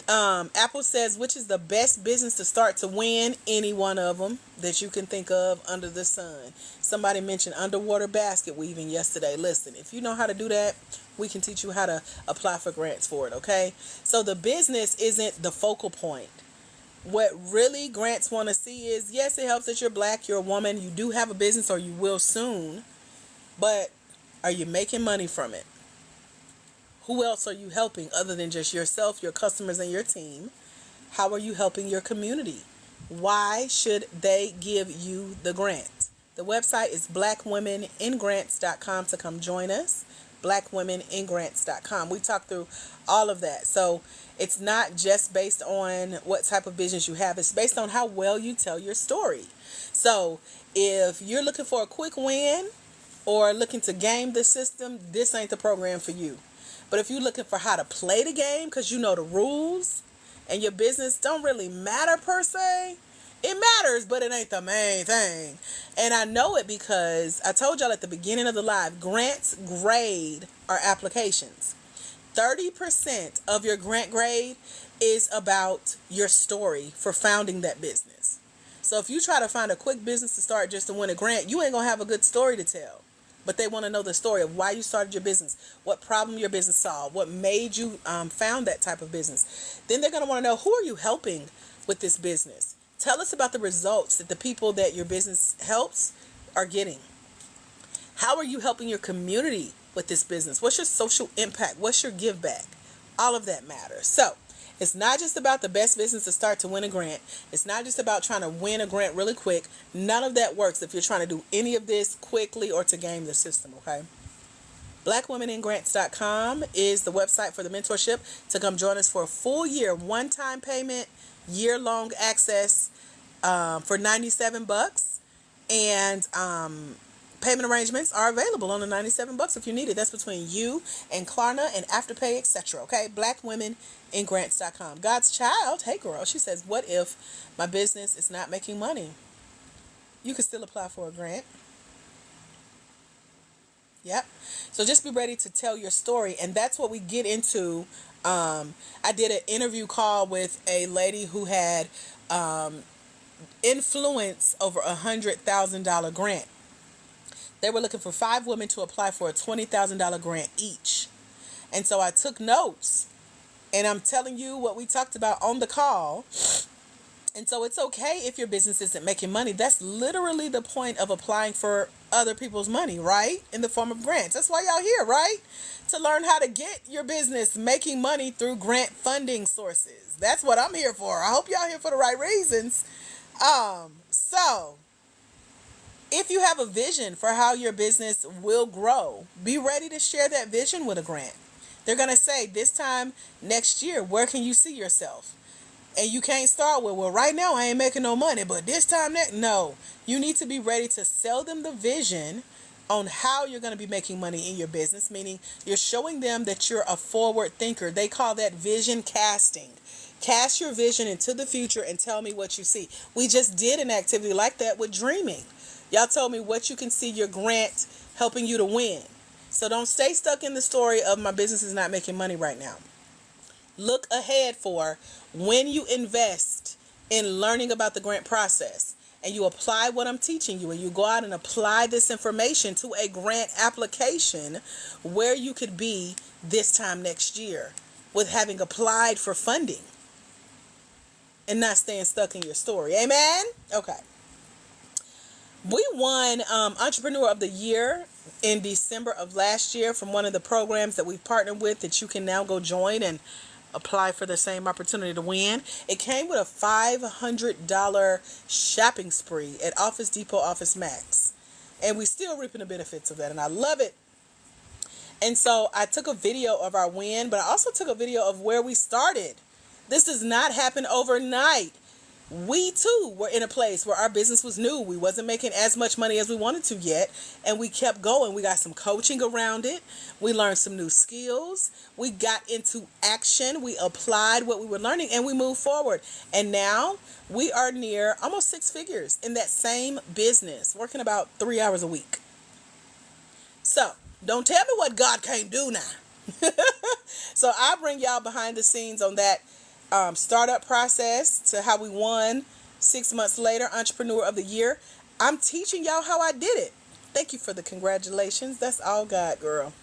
Apple says, which is the best business to start to win? Any one of them that you can think of under the sun. Somebody mentioned underwater basket weaving yesterday. Listen, if you know how to do that, we can teach you how to apply for grants for it, okay? So the business isn't the focal point. What really grants want to see is, yes, it helps that you're Black, you're a woman, you do have a business, or you will soon, but are you making money from it? Who else are you helping other than just yourself, your customers, and your team? How are you helping your community? Why should they give you the grant? The website is blackwomeningrants.com to come join us. Blackwomeningrants.com. We talk through all of that. So it's not just based on what type of business you have. It's based on how well you tell your story. So if you're looking for a quick win or looking to game the system, this ain't the program for you. But if you're looking for how to play the game because you know the rules and your business don't really matter per se, it matters, but it ain't the main thing. And I know it because I told y'all at the beginning of the live, grants grade our applications. 30% of your grant grade is about your story for founding that business. So if you try to find a quick business to start just to win a grant, you ain't going to have a good story to tell. But they want to know the story of why you started your business, what problem your business solved, what made you found that type of business. Then they're going to want to know, who are you helping with this business? Tell us about the results that the people that your business helps are getting. How are you helping your community with this business? What's your social impact? What's your give back? All of that matters. So it's not just about the best business to start to win a grant. It's not just about trying to win a grant really quick. None of that works if you're trying to do any of this quickly or to game the system, okay? Blackwomeningrants.com is the website for the mentorship to come join us for a full year, one-time payment, year-long access for $97. And payment arrangements are available on the $97 if you need it. That's between you and Klarna and Afterpay, etc. Okay, blackwomeningrants.com. God's child, hey girl, she says, what if my business is not making money? You can still apply for a grant. Yep. So just be ready to tell your story, and that's what we get into. I did an interview call with a lady who had influence over $100,000 grant. They were looking for 5 women to apply for a $20,000 grant each. And so I took notes, and I'm telling you what we talked about on the call. And so it's okay if your business isn't making money. That's literally the point of applying for other people's money, right? In the form of grants. That's why y'all here, right? To learn how to get your business making money through grant funding sources. That's what I'm here for. I hope y'all here for the right reasons. So if you have a vision for how your business will grow, be ready to share that vision with a grant. They're going to say, this time next year, where can you see yourself? And you can't start with, well, right now I ain't making no money, but this time next. No, you need to be ready to sell them the vision on how you're going to be making money in your business, meaning you're showing them that you're a forward thinker. They call that vision casting. Cast your vision into the future and tell me what you see. We just did an activity like that with dreaming. Y'all told me what you can see your grant helping you to win. So don't stay stuck in the story of my business is not making money right now. Look ahead for when you invest in learning about the grant process and you apply what I'm teaching you and you go out and apply this information to a grant application, where you could be this time next year with having applied for funding and not staying stuck in your story. Amen? Okay. We won Entrepreneur of the Year in December of last year from one of the programs that we've partnered with that you can now go join and apply for the same opportunity to win. It came with a $500 shopping spree at Office Depot, Office Max. And we still reaping the benefits of that, and I love it. And so I took a video of our win, but I also took a video of where we started. This does not happen overnight. We too were in a place where our business was new. We wasn't making as much money as we wanted to yet. And we kept going. We got some coaching around it. We learned some new skills. We got into action. We applied what we were learning and we moved forward. And now we are near almost 6 figures in that same business, working about 3 hours a week. So don't tell me what God can't do now. So I bring y'all behind the scenes on that startup process to how we won 6 months later Entrepreneur of the Year. I'm teaching y'all how I did it. Thank you for the congratulations. That's all God, girl.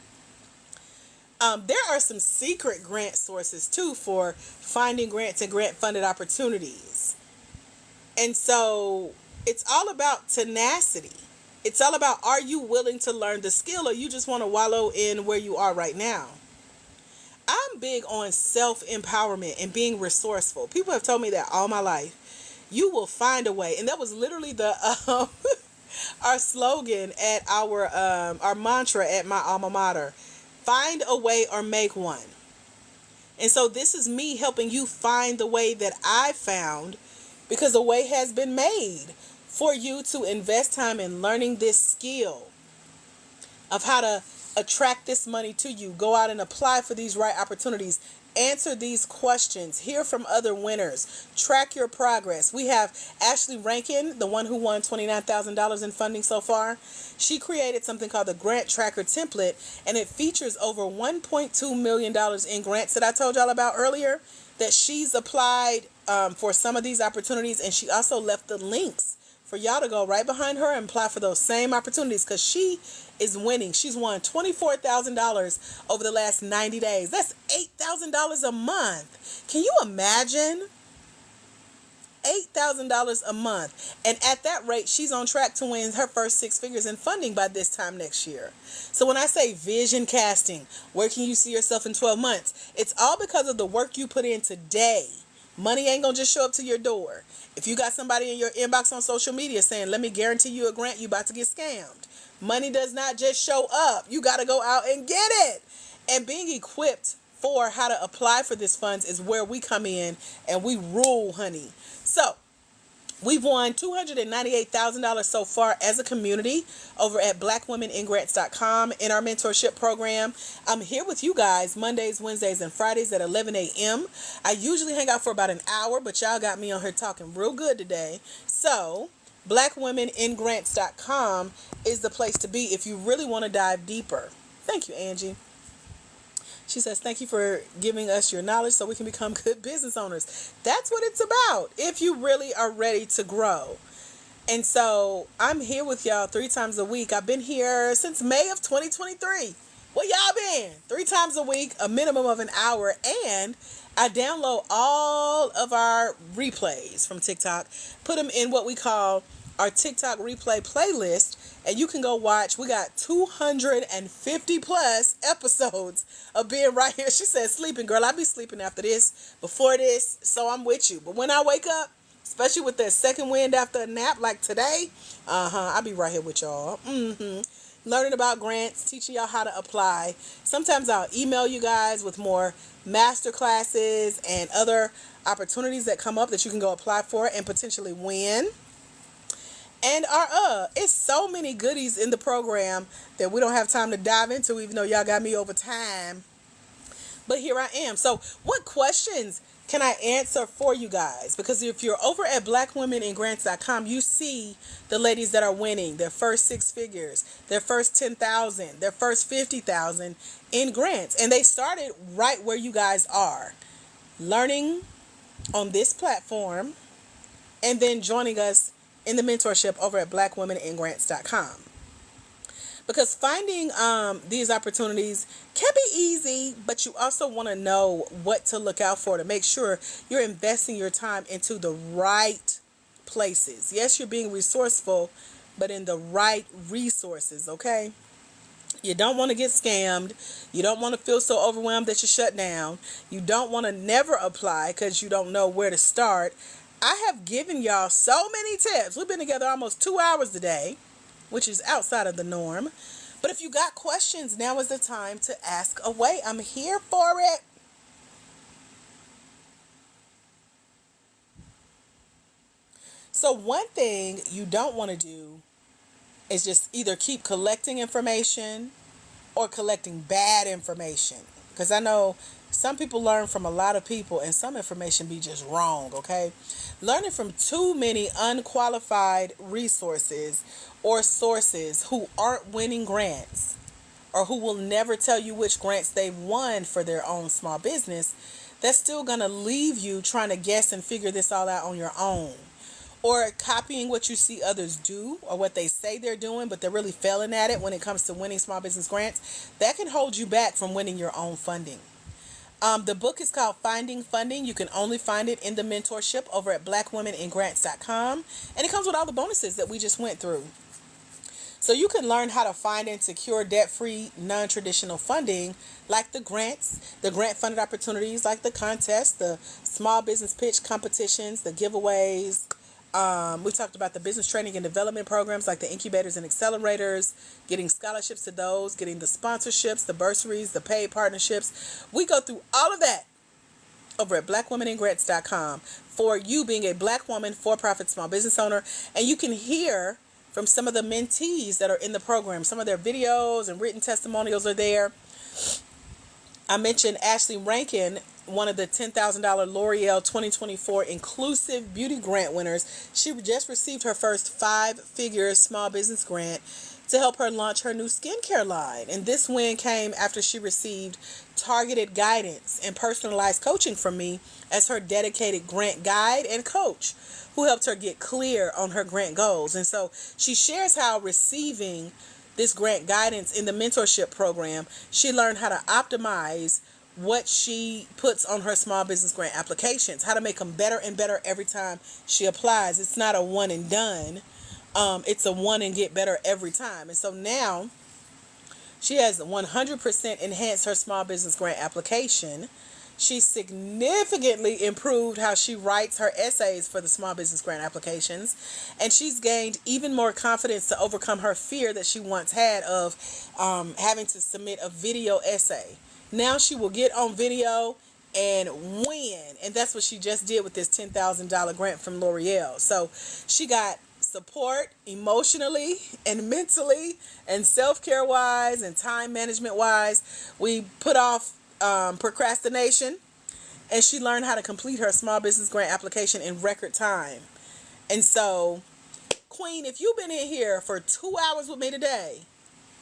There are some secret grant sources too for finding grants and grant funded opportunities. And so it's all about tenacity. It's all about, are you willing to learn the skill, or you just want to wallow in where you are right now? I'm big on self-empowerment and being resourceful. People have told me that all my life. You will find a way. And that was literally the our slogan at our mantra at my alma mater: find a way or make one. And so this is me helping you find the way that I found, because a way has been made for you to invest time in learning this skill of how to attract this money to you. Go out and apply for these right opportunities. Answer these questions. Hear from other winners. Track your progress. We have Ashley Rankin, the one who won $29,000 in funding so far. She created something called the Grant Tracker Template, and it features over $1.2 million in grants that I told y'all about earlier that she's applied for some of these opportunities, and she also left the links for y'all to go right behind her and apply for those same opportunities, because she is winning. She's won $24,000 over the last 90 days. That's $8,000 a month. Can you imagine? $8,000 a month. And at that rate, she's on track to win her first six figures in funding by this time next year. So when I say vision casting, where can you see yourself in 12 months? It's all because of the work you put in today. Money ain't gonna just show up to your door. If you got somebody in your inbox on social media saying, let me guarantee you a grant, you about to get scammed. Money does not just show up. You got to go out and get it. And being equipped for how to apply for this funds is where we come in and we rule, honey. So we've won $298,000 so far as a community over at blackwomeningrants.com in our mentorship program. I'm here with you guys Mondays, Wednesdays, and Fridays at 11 a.m. I usually hang out for about an hour, but y'all got me on here talking real good today. So blackwomeningrants.com is the place to be if you really want to dive deeper. Thank you, Angie. She says, thank you for giving us your knowledge so we can become good business owners. That's what it's about, if you really are ready to grow. And so I'm here with y'all 3 times a week. I've been here since May of 2023. Where y'all been? 3 times a week, a minimum of an hour. And I download all of our replays from TikTok, put them in what we call our TikTok replay playlist, and you can go watch. We got 250 plus episodes of being right here. She said, sleeping, girl. I be sleeping after this, before this, so I'm with you. But when I wake up, especially with that second wind after a nap like today, I'll be right here with y'all. Learning about grants, teaching y'all how to apply. Sometimes I'll email you guys with more master classes and other opportunities that come up that you can go apply for and potentially win. And it's so many goodies in the program that we don't have time to dive into, even though y'all got me over time. But here I am. So what questions can I answer for you guys? Because if you're over at blackwomeningrants.com, you see the ladies that are winning their first 6 figures, their first 10,000, their first 50,000 in grants. And they started right where you guys are, learning on this platform and then joining us in the mentorship over at blackwomeningrants.com. Because finding these opportunities can be easy, but you also want to know what to look out for to make sure you're investing your time into the right places. Yes, you're being resourceful, but in the right resources, okay? You don't want to get scammed. You don't want to feel so overwhelmed that you shut down. You don't want to never apply because you don't know where to start. I have given y'all so many tips. We've been together almost 2 hours today, which is outside of the norm. But if you got questions, now is the time to ask away. I'm here for it. So one thing you don't want to do is just either keep collecting information or collecting bad information. Because I know some people learn from a lot of people and some information be just wrong, okay? Learning from too many unqualified resources or sources who aren't winning grants or who will never tell you which grants they've won for their own small business, that's still going to leave you trying to guess and figure this all out on your own. Or copying what you see others do or what they say they're doing, but they're really failing at it when it comes to winning small business grants. That can hold you back from winning your own funding. The book is called Finding Funding. You can only find it in the mentorship over at blackwomeningrants.com. And it comes with all the bonuses that we just went through. So you can learn how to find and secure debt-free, non-traditional funding like the grants, the grant-funded opportunities like the contests, the small business pitch competitions, the giveaways, We talked about the business training and development programs like the incubators and accelerators, getting scholarships to those, getting the sponsorships, the bursaries, the paid partnerships. We go through all of that over at blackwomenandgrants.com for you being a black woman, for-profit small business owner. And you can hear from some of the mentees that are in the program. Some of their videos and written testimonials are there. I mentioned Ashley Rankin, one of the $10,000 L'Oreal 2024 Inclusive Beauty Grant winners. She just received her first 5-figure small business grant to help her launch her new skincare line. And this win came after she received targeted guidance and personalized coaching from me as her dedicated grant guide and coach, who helped her get clear on her grant goals. And so she shares how receiving this grant guidance in the mentorship program, she learned how to optimize what she puts on her small business grant applications, how to make them better and better every time she applies. It's not a one and done. It's a one and get better every time. And so now she has 100% enhanced her small business grant application. She significantly improved how she writes her essays for the small business grant applications. And she's gained even more confidence to overcome her fear that she once had of having to submit a video essay. Now she will get on video and win. And that's what she just did with this $10,000 grant from L'Oreal. So she got support emotionally and mentally and self-care wise and time management wise. We put off procrastination, and she learned how to complete her small business grant application in record time. And so, Queen, if you've been in here for 2 hours with me today,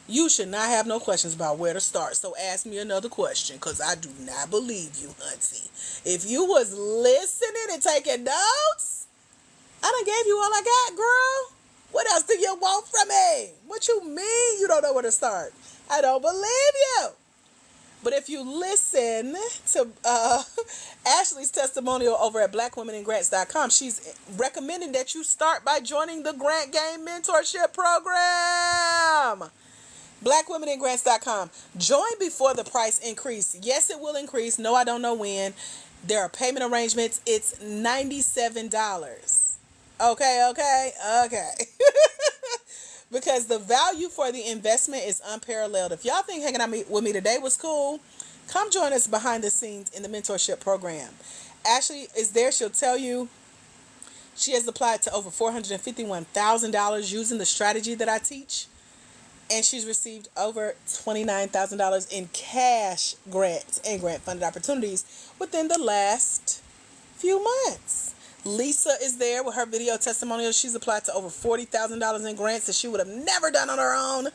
you should not have no questions about where to start. So ask me another question, because I do not believe you, hunty. If you was listening and taking notes, I done gave you all I got, girl. What else do you want from me? What you mean you don't know where to start? I don't believe you. But if you listen to Ashley's testimonial over at blackwomenandgrants.com, she's recommending that you start by joining the Grant Game Mentorship Program. blackwomenandgrants.com. Join before the price increase. Yes, it will increase. No, I don't know when. There are payment arrangements. It's $97. Okay. Because the value for the investment is unparalleled. If y'all think hanging out with me today was cool, come join us behind the scenes in the mentorship program. Ashley is there. She'll tell you she has applied to over $451,000 using the strategy that I teach. And she's received over $29,000 in cash grants and grant funded opportunities within the last few months. Lisa is there with her video testimonial. She's applied to over $40,000 in grants that she would have never done on her own.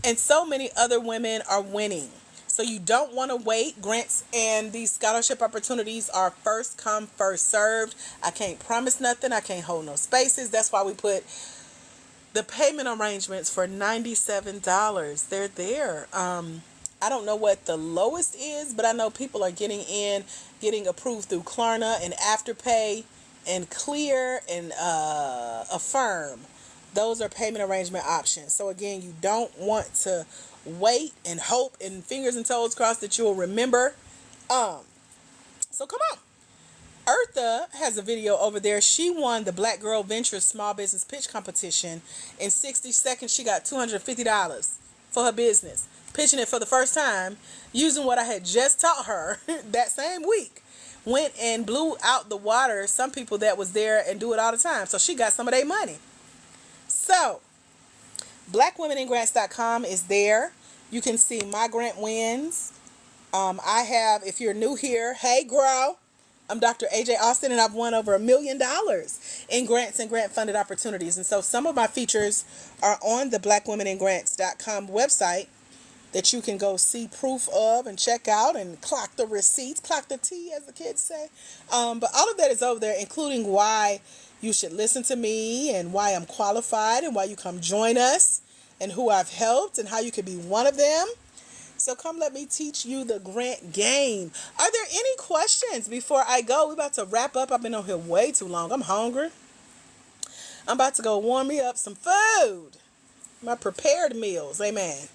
And so many other women are winning. So you don't want to wait. Grants and these scholarship opportunities are first come, first served. I can't promise nothing. I can't hold no spaces. That's why we put the payment arrangements for $97. They're there. I don't know what the lowest is, but I know people are getting approved through Klarna and Afterpay and Clear and Affirm. Those are payment arrangement options. So again, you don't want to wait and hope and fingers and toes crossed that you will remember. So come on. Eartha has a video over there. She won the Black Girl Ventures Small Business Pitch Competition. In 60 seconds, she got $250 for her business. Pitching it for the first time, using what I had just taught her that same week. Went and blew out the water some people that was there and do it all the time. So she got some of their money. So, blackwomenandgrants.com is there. You can see my grant wins. I have, if you're new here, hey girl, I'm Dr. AJ Austin, and I've won over $1 million in grants and grant funded opportunities. And so some of my features are on the blackwomenandgrants.com website that you can go see proof of and check out and clock the receipts, clock the T, as the kids say. But all of that is over there, including why you should listen to me and why I'm qualified and why you come join us and who I've helped and how you could be one of them. So come let me teach you the grant game. Are there any questions before I go? We're about to wrap up. I've been on here way too long. I'm hungry. I'm about to go warm me up some food. My prepared meals. Amen.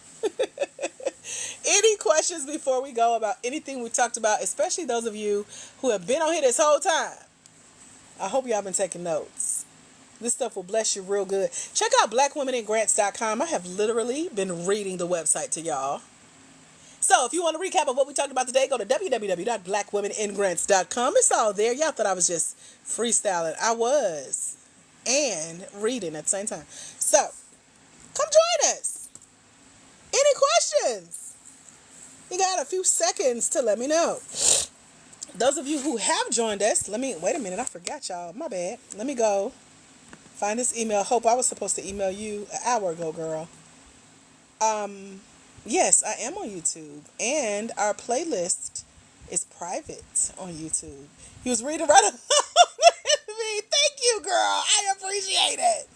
Any questions before we go about anything we talked about, especially those of you who have been on here this whole time? I hope y'all been taking notes. This stuff will bless you real good. Check out blackwomenandgrants.com. I have literally been reading the website to y'all. So if you want a recap of what we talked about today, go to www.blackwomenandgrants.com. It's all there. Y'all thought I was just freestyling. I was. And reading at the same time. So, come join us. Any questions? You got a few seconds to let me know. Those of you who have joined us, wait a minute, I forgot y'all. My bad. Let me go find this email. Hope, I was supposed to email you an hour ago, girl. Yes, I am on YouTube, and our playlist is private on YouTube. He was reading right along with me. Thank you, girl. I appreciate it.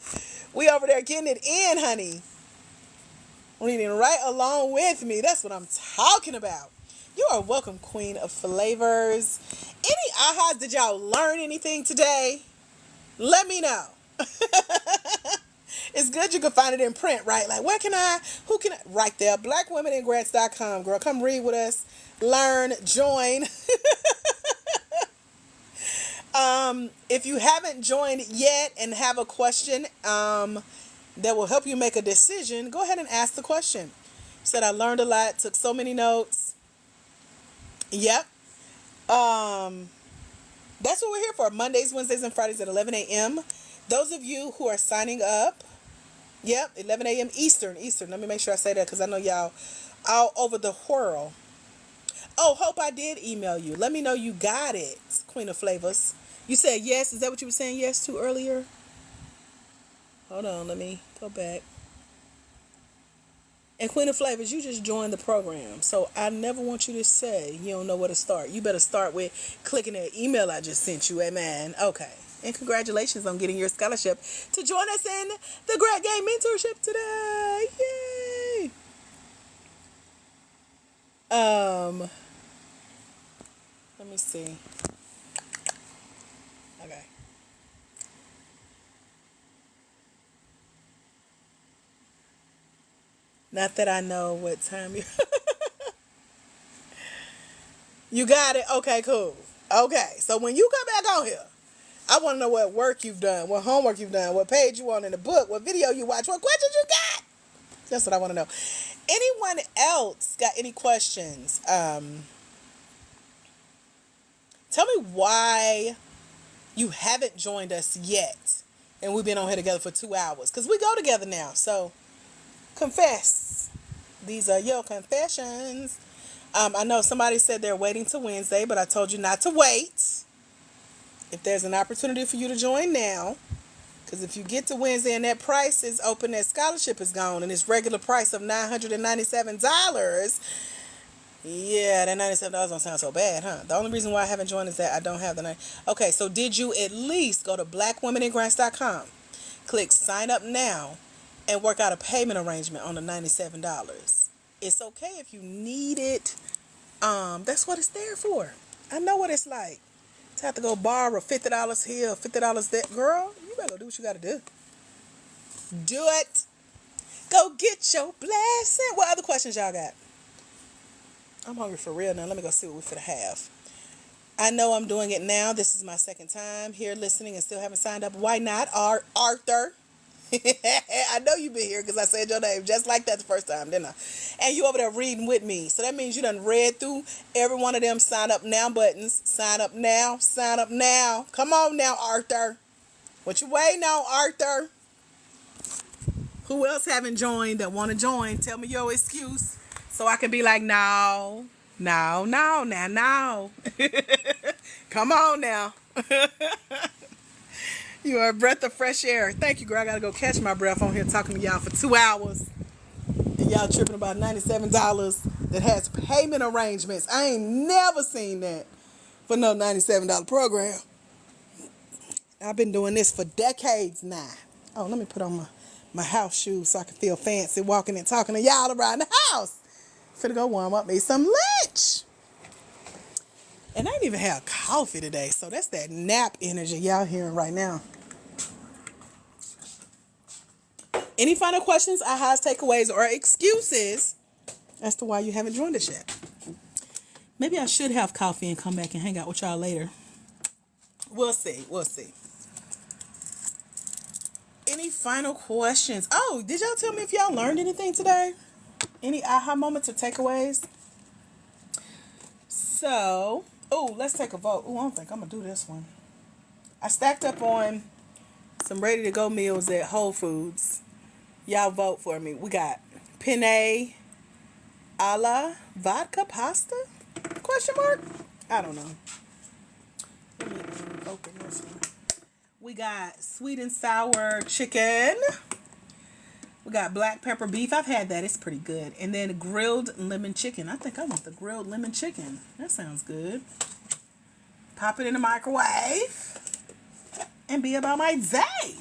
We over there getting it in, honey. Reading right along with me. That's what I'm talking about. You are welcome, Queen of Flavors. Any ahas? Did y'all learn anything today? Let me know. It's good you can find it in print, right? Like, who can I? Right there, blackwomenandgrants.com, girl. Come read with us, learn, join. If you haven't joined yet and have a question that will help you make a decision, go ahead and ask the question. Said I learned a lot, took so many notes. Yep. That's what we're here for. Mondays, Wednesdays, and Fridays at 11 a.m. Those of you who are signing up, yep, 11 a.m. Eastern. Let me make sure I say that because I know y'all all over the world. Oh, Hope, I did email you. Let me know you got it, Queen of Flavors. You said yes. Is that what you were saying yes to earlier? Hold on. Let me go back. And Queen of Flavors, you just joined the program. So I never want you to say you don't know where to start. You better start with clicking that email I just sent you. Amen. Okay. And congratulations on getting your scholarship to join us in the Grant Game Mentorship today. Yay! Let me see. Okay. Not that I know what time you... You got it? Okay, cool. Okay, so when you come back on here, I want to know what work you've done, what homework you've done, what page you on in the book, what video you watch, what questions you got. That's what I want to know. Anyone else got any questions? Tell me why you haven't joined us yet. And we've been on here together for 2 hours. Because we go together now. So, confess. These are your confessions. I know somebody said they're waiting till Wednesday, but I told you not to wait. If there's an opportunity for you to join now, because if you get to Wednesday and that price is open, that scholarship is gone, and its regular price of $997, yeah, that $97 don't sound so bad, huh? The only reason why I haven't joined is that I don't have the night. Okay, so did you at least go to blackwomenandgrants.com, click sign up now, and work out a payment arrangement on the $97? It's okay if you need it. That's what it's there for. I know what it's like to have to go borrow $50 here, $50 there. Girl, you better go do what you gotta do. Do it. Go get your blessing. What other questions y'all got? I'm hungry for real now. Let me go see what we finna have. I know I'm doing it now. This is my second time here listening and still haven't signed up. Why not? Arthur. I know you've been here because I said your name just like that the first time, didn't I? And you over there reading with me. So that means you done read through every one of them sign up now buttons. Sign up now. Sign up now. Come on now, Arthur. What you waiting on, Arthur? Who else haven't joined that want to join? Tell me your excuse so I can be like, no. Come on now. You are a breath of fresh air. Thank you, girl. I gotta go catch my breath on here talking to y'all for 2 hours. And y'all tripping about $97 that has payment arrangements. I ain't never seen that for no $97 program. I've been doing this for decades now. Oh, let me put on my house shoes so I can feel fancy walking and talking to y'all around the house. Finna go warm up me some lunch. And I didn't even have coffee today, so that's that nap energy y'all hearing right now. Any final questions, ahas, takeaways, or excuses as to why you haven't joined us yet? Maybe I should have coffee and come back and hang out with y'all later. We'll see. Any final questions? Oh, did y'all tell me if y'all learned anything today? Any aha moments or takeaways? So, oh, let's take a vote. Oh, I don't think I'm going to do this one. I stacked up on some ready-to-go meals at Whole Foods. Y'all vote for me. We got penne alla vodka pasta? Question mark? I don't know. Let me open this one. We got sweet and sour chicken. We got black pepper beef. I've had that. It's pretty good. And then grilled lemon chicken. I think I want the grilled lemon chicken. That sounds good. Pop it in the microwave and be about my day.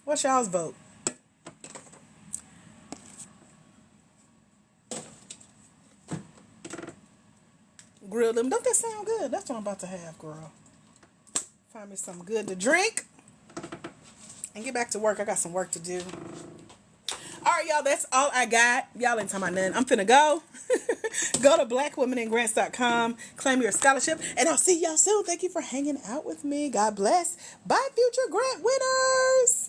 What's y'all's vote? Grilled lemon. Don't that sound good? That's what I'm about to have, girl. Find me something good to drink and get back to work. I got some work to do. All right, y'all, that's all I got. Y'all ain't talking about nothing. I'm finna go. Go to blackwomenandgrants.com, claim your scholarship, and I'll see y'all soon. Thank you for hanging out with me. God bless. Bye, future grant winners.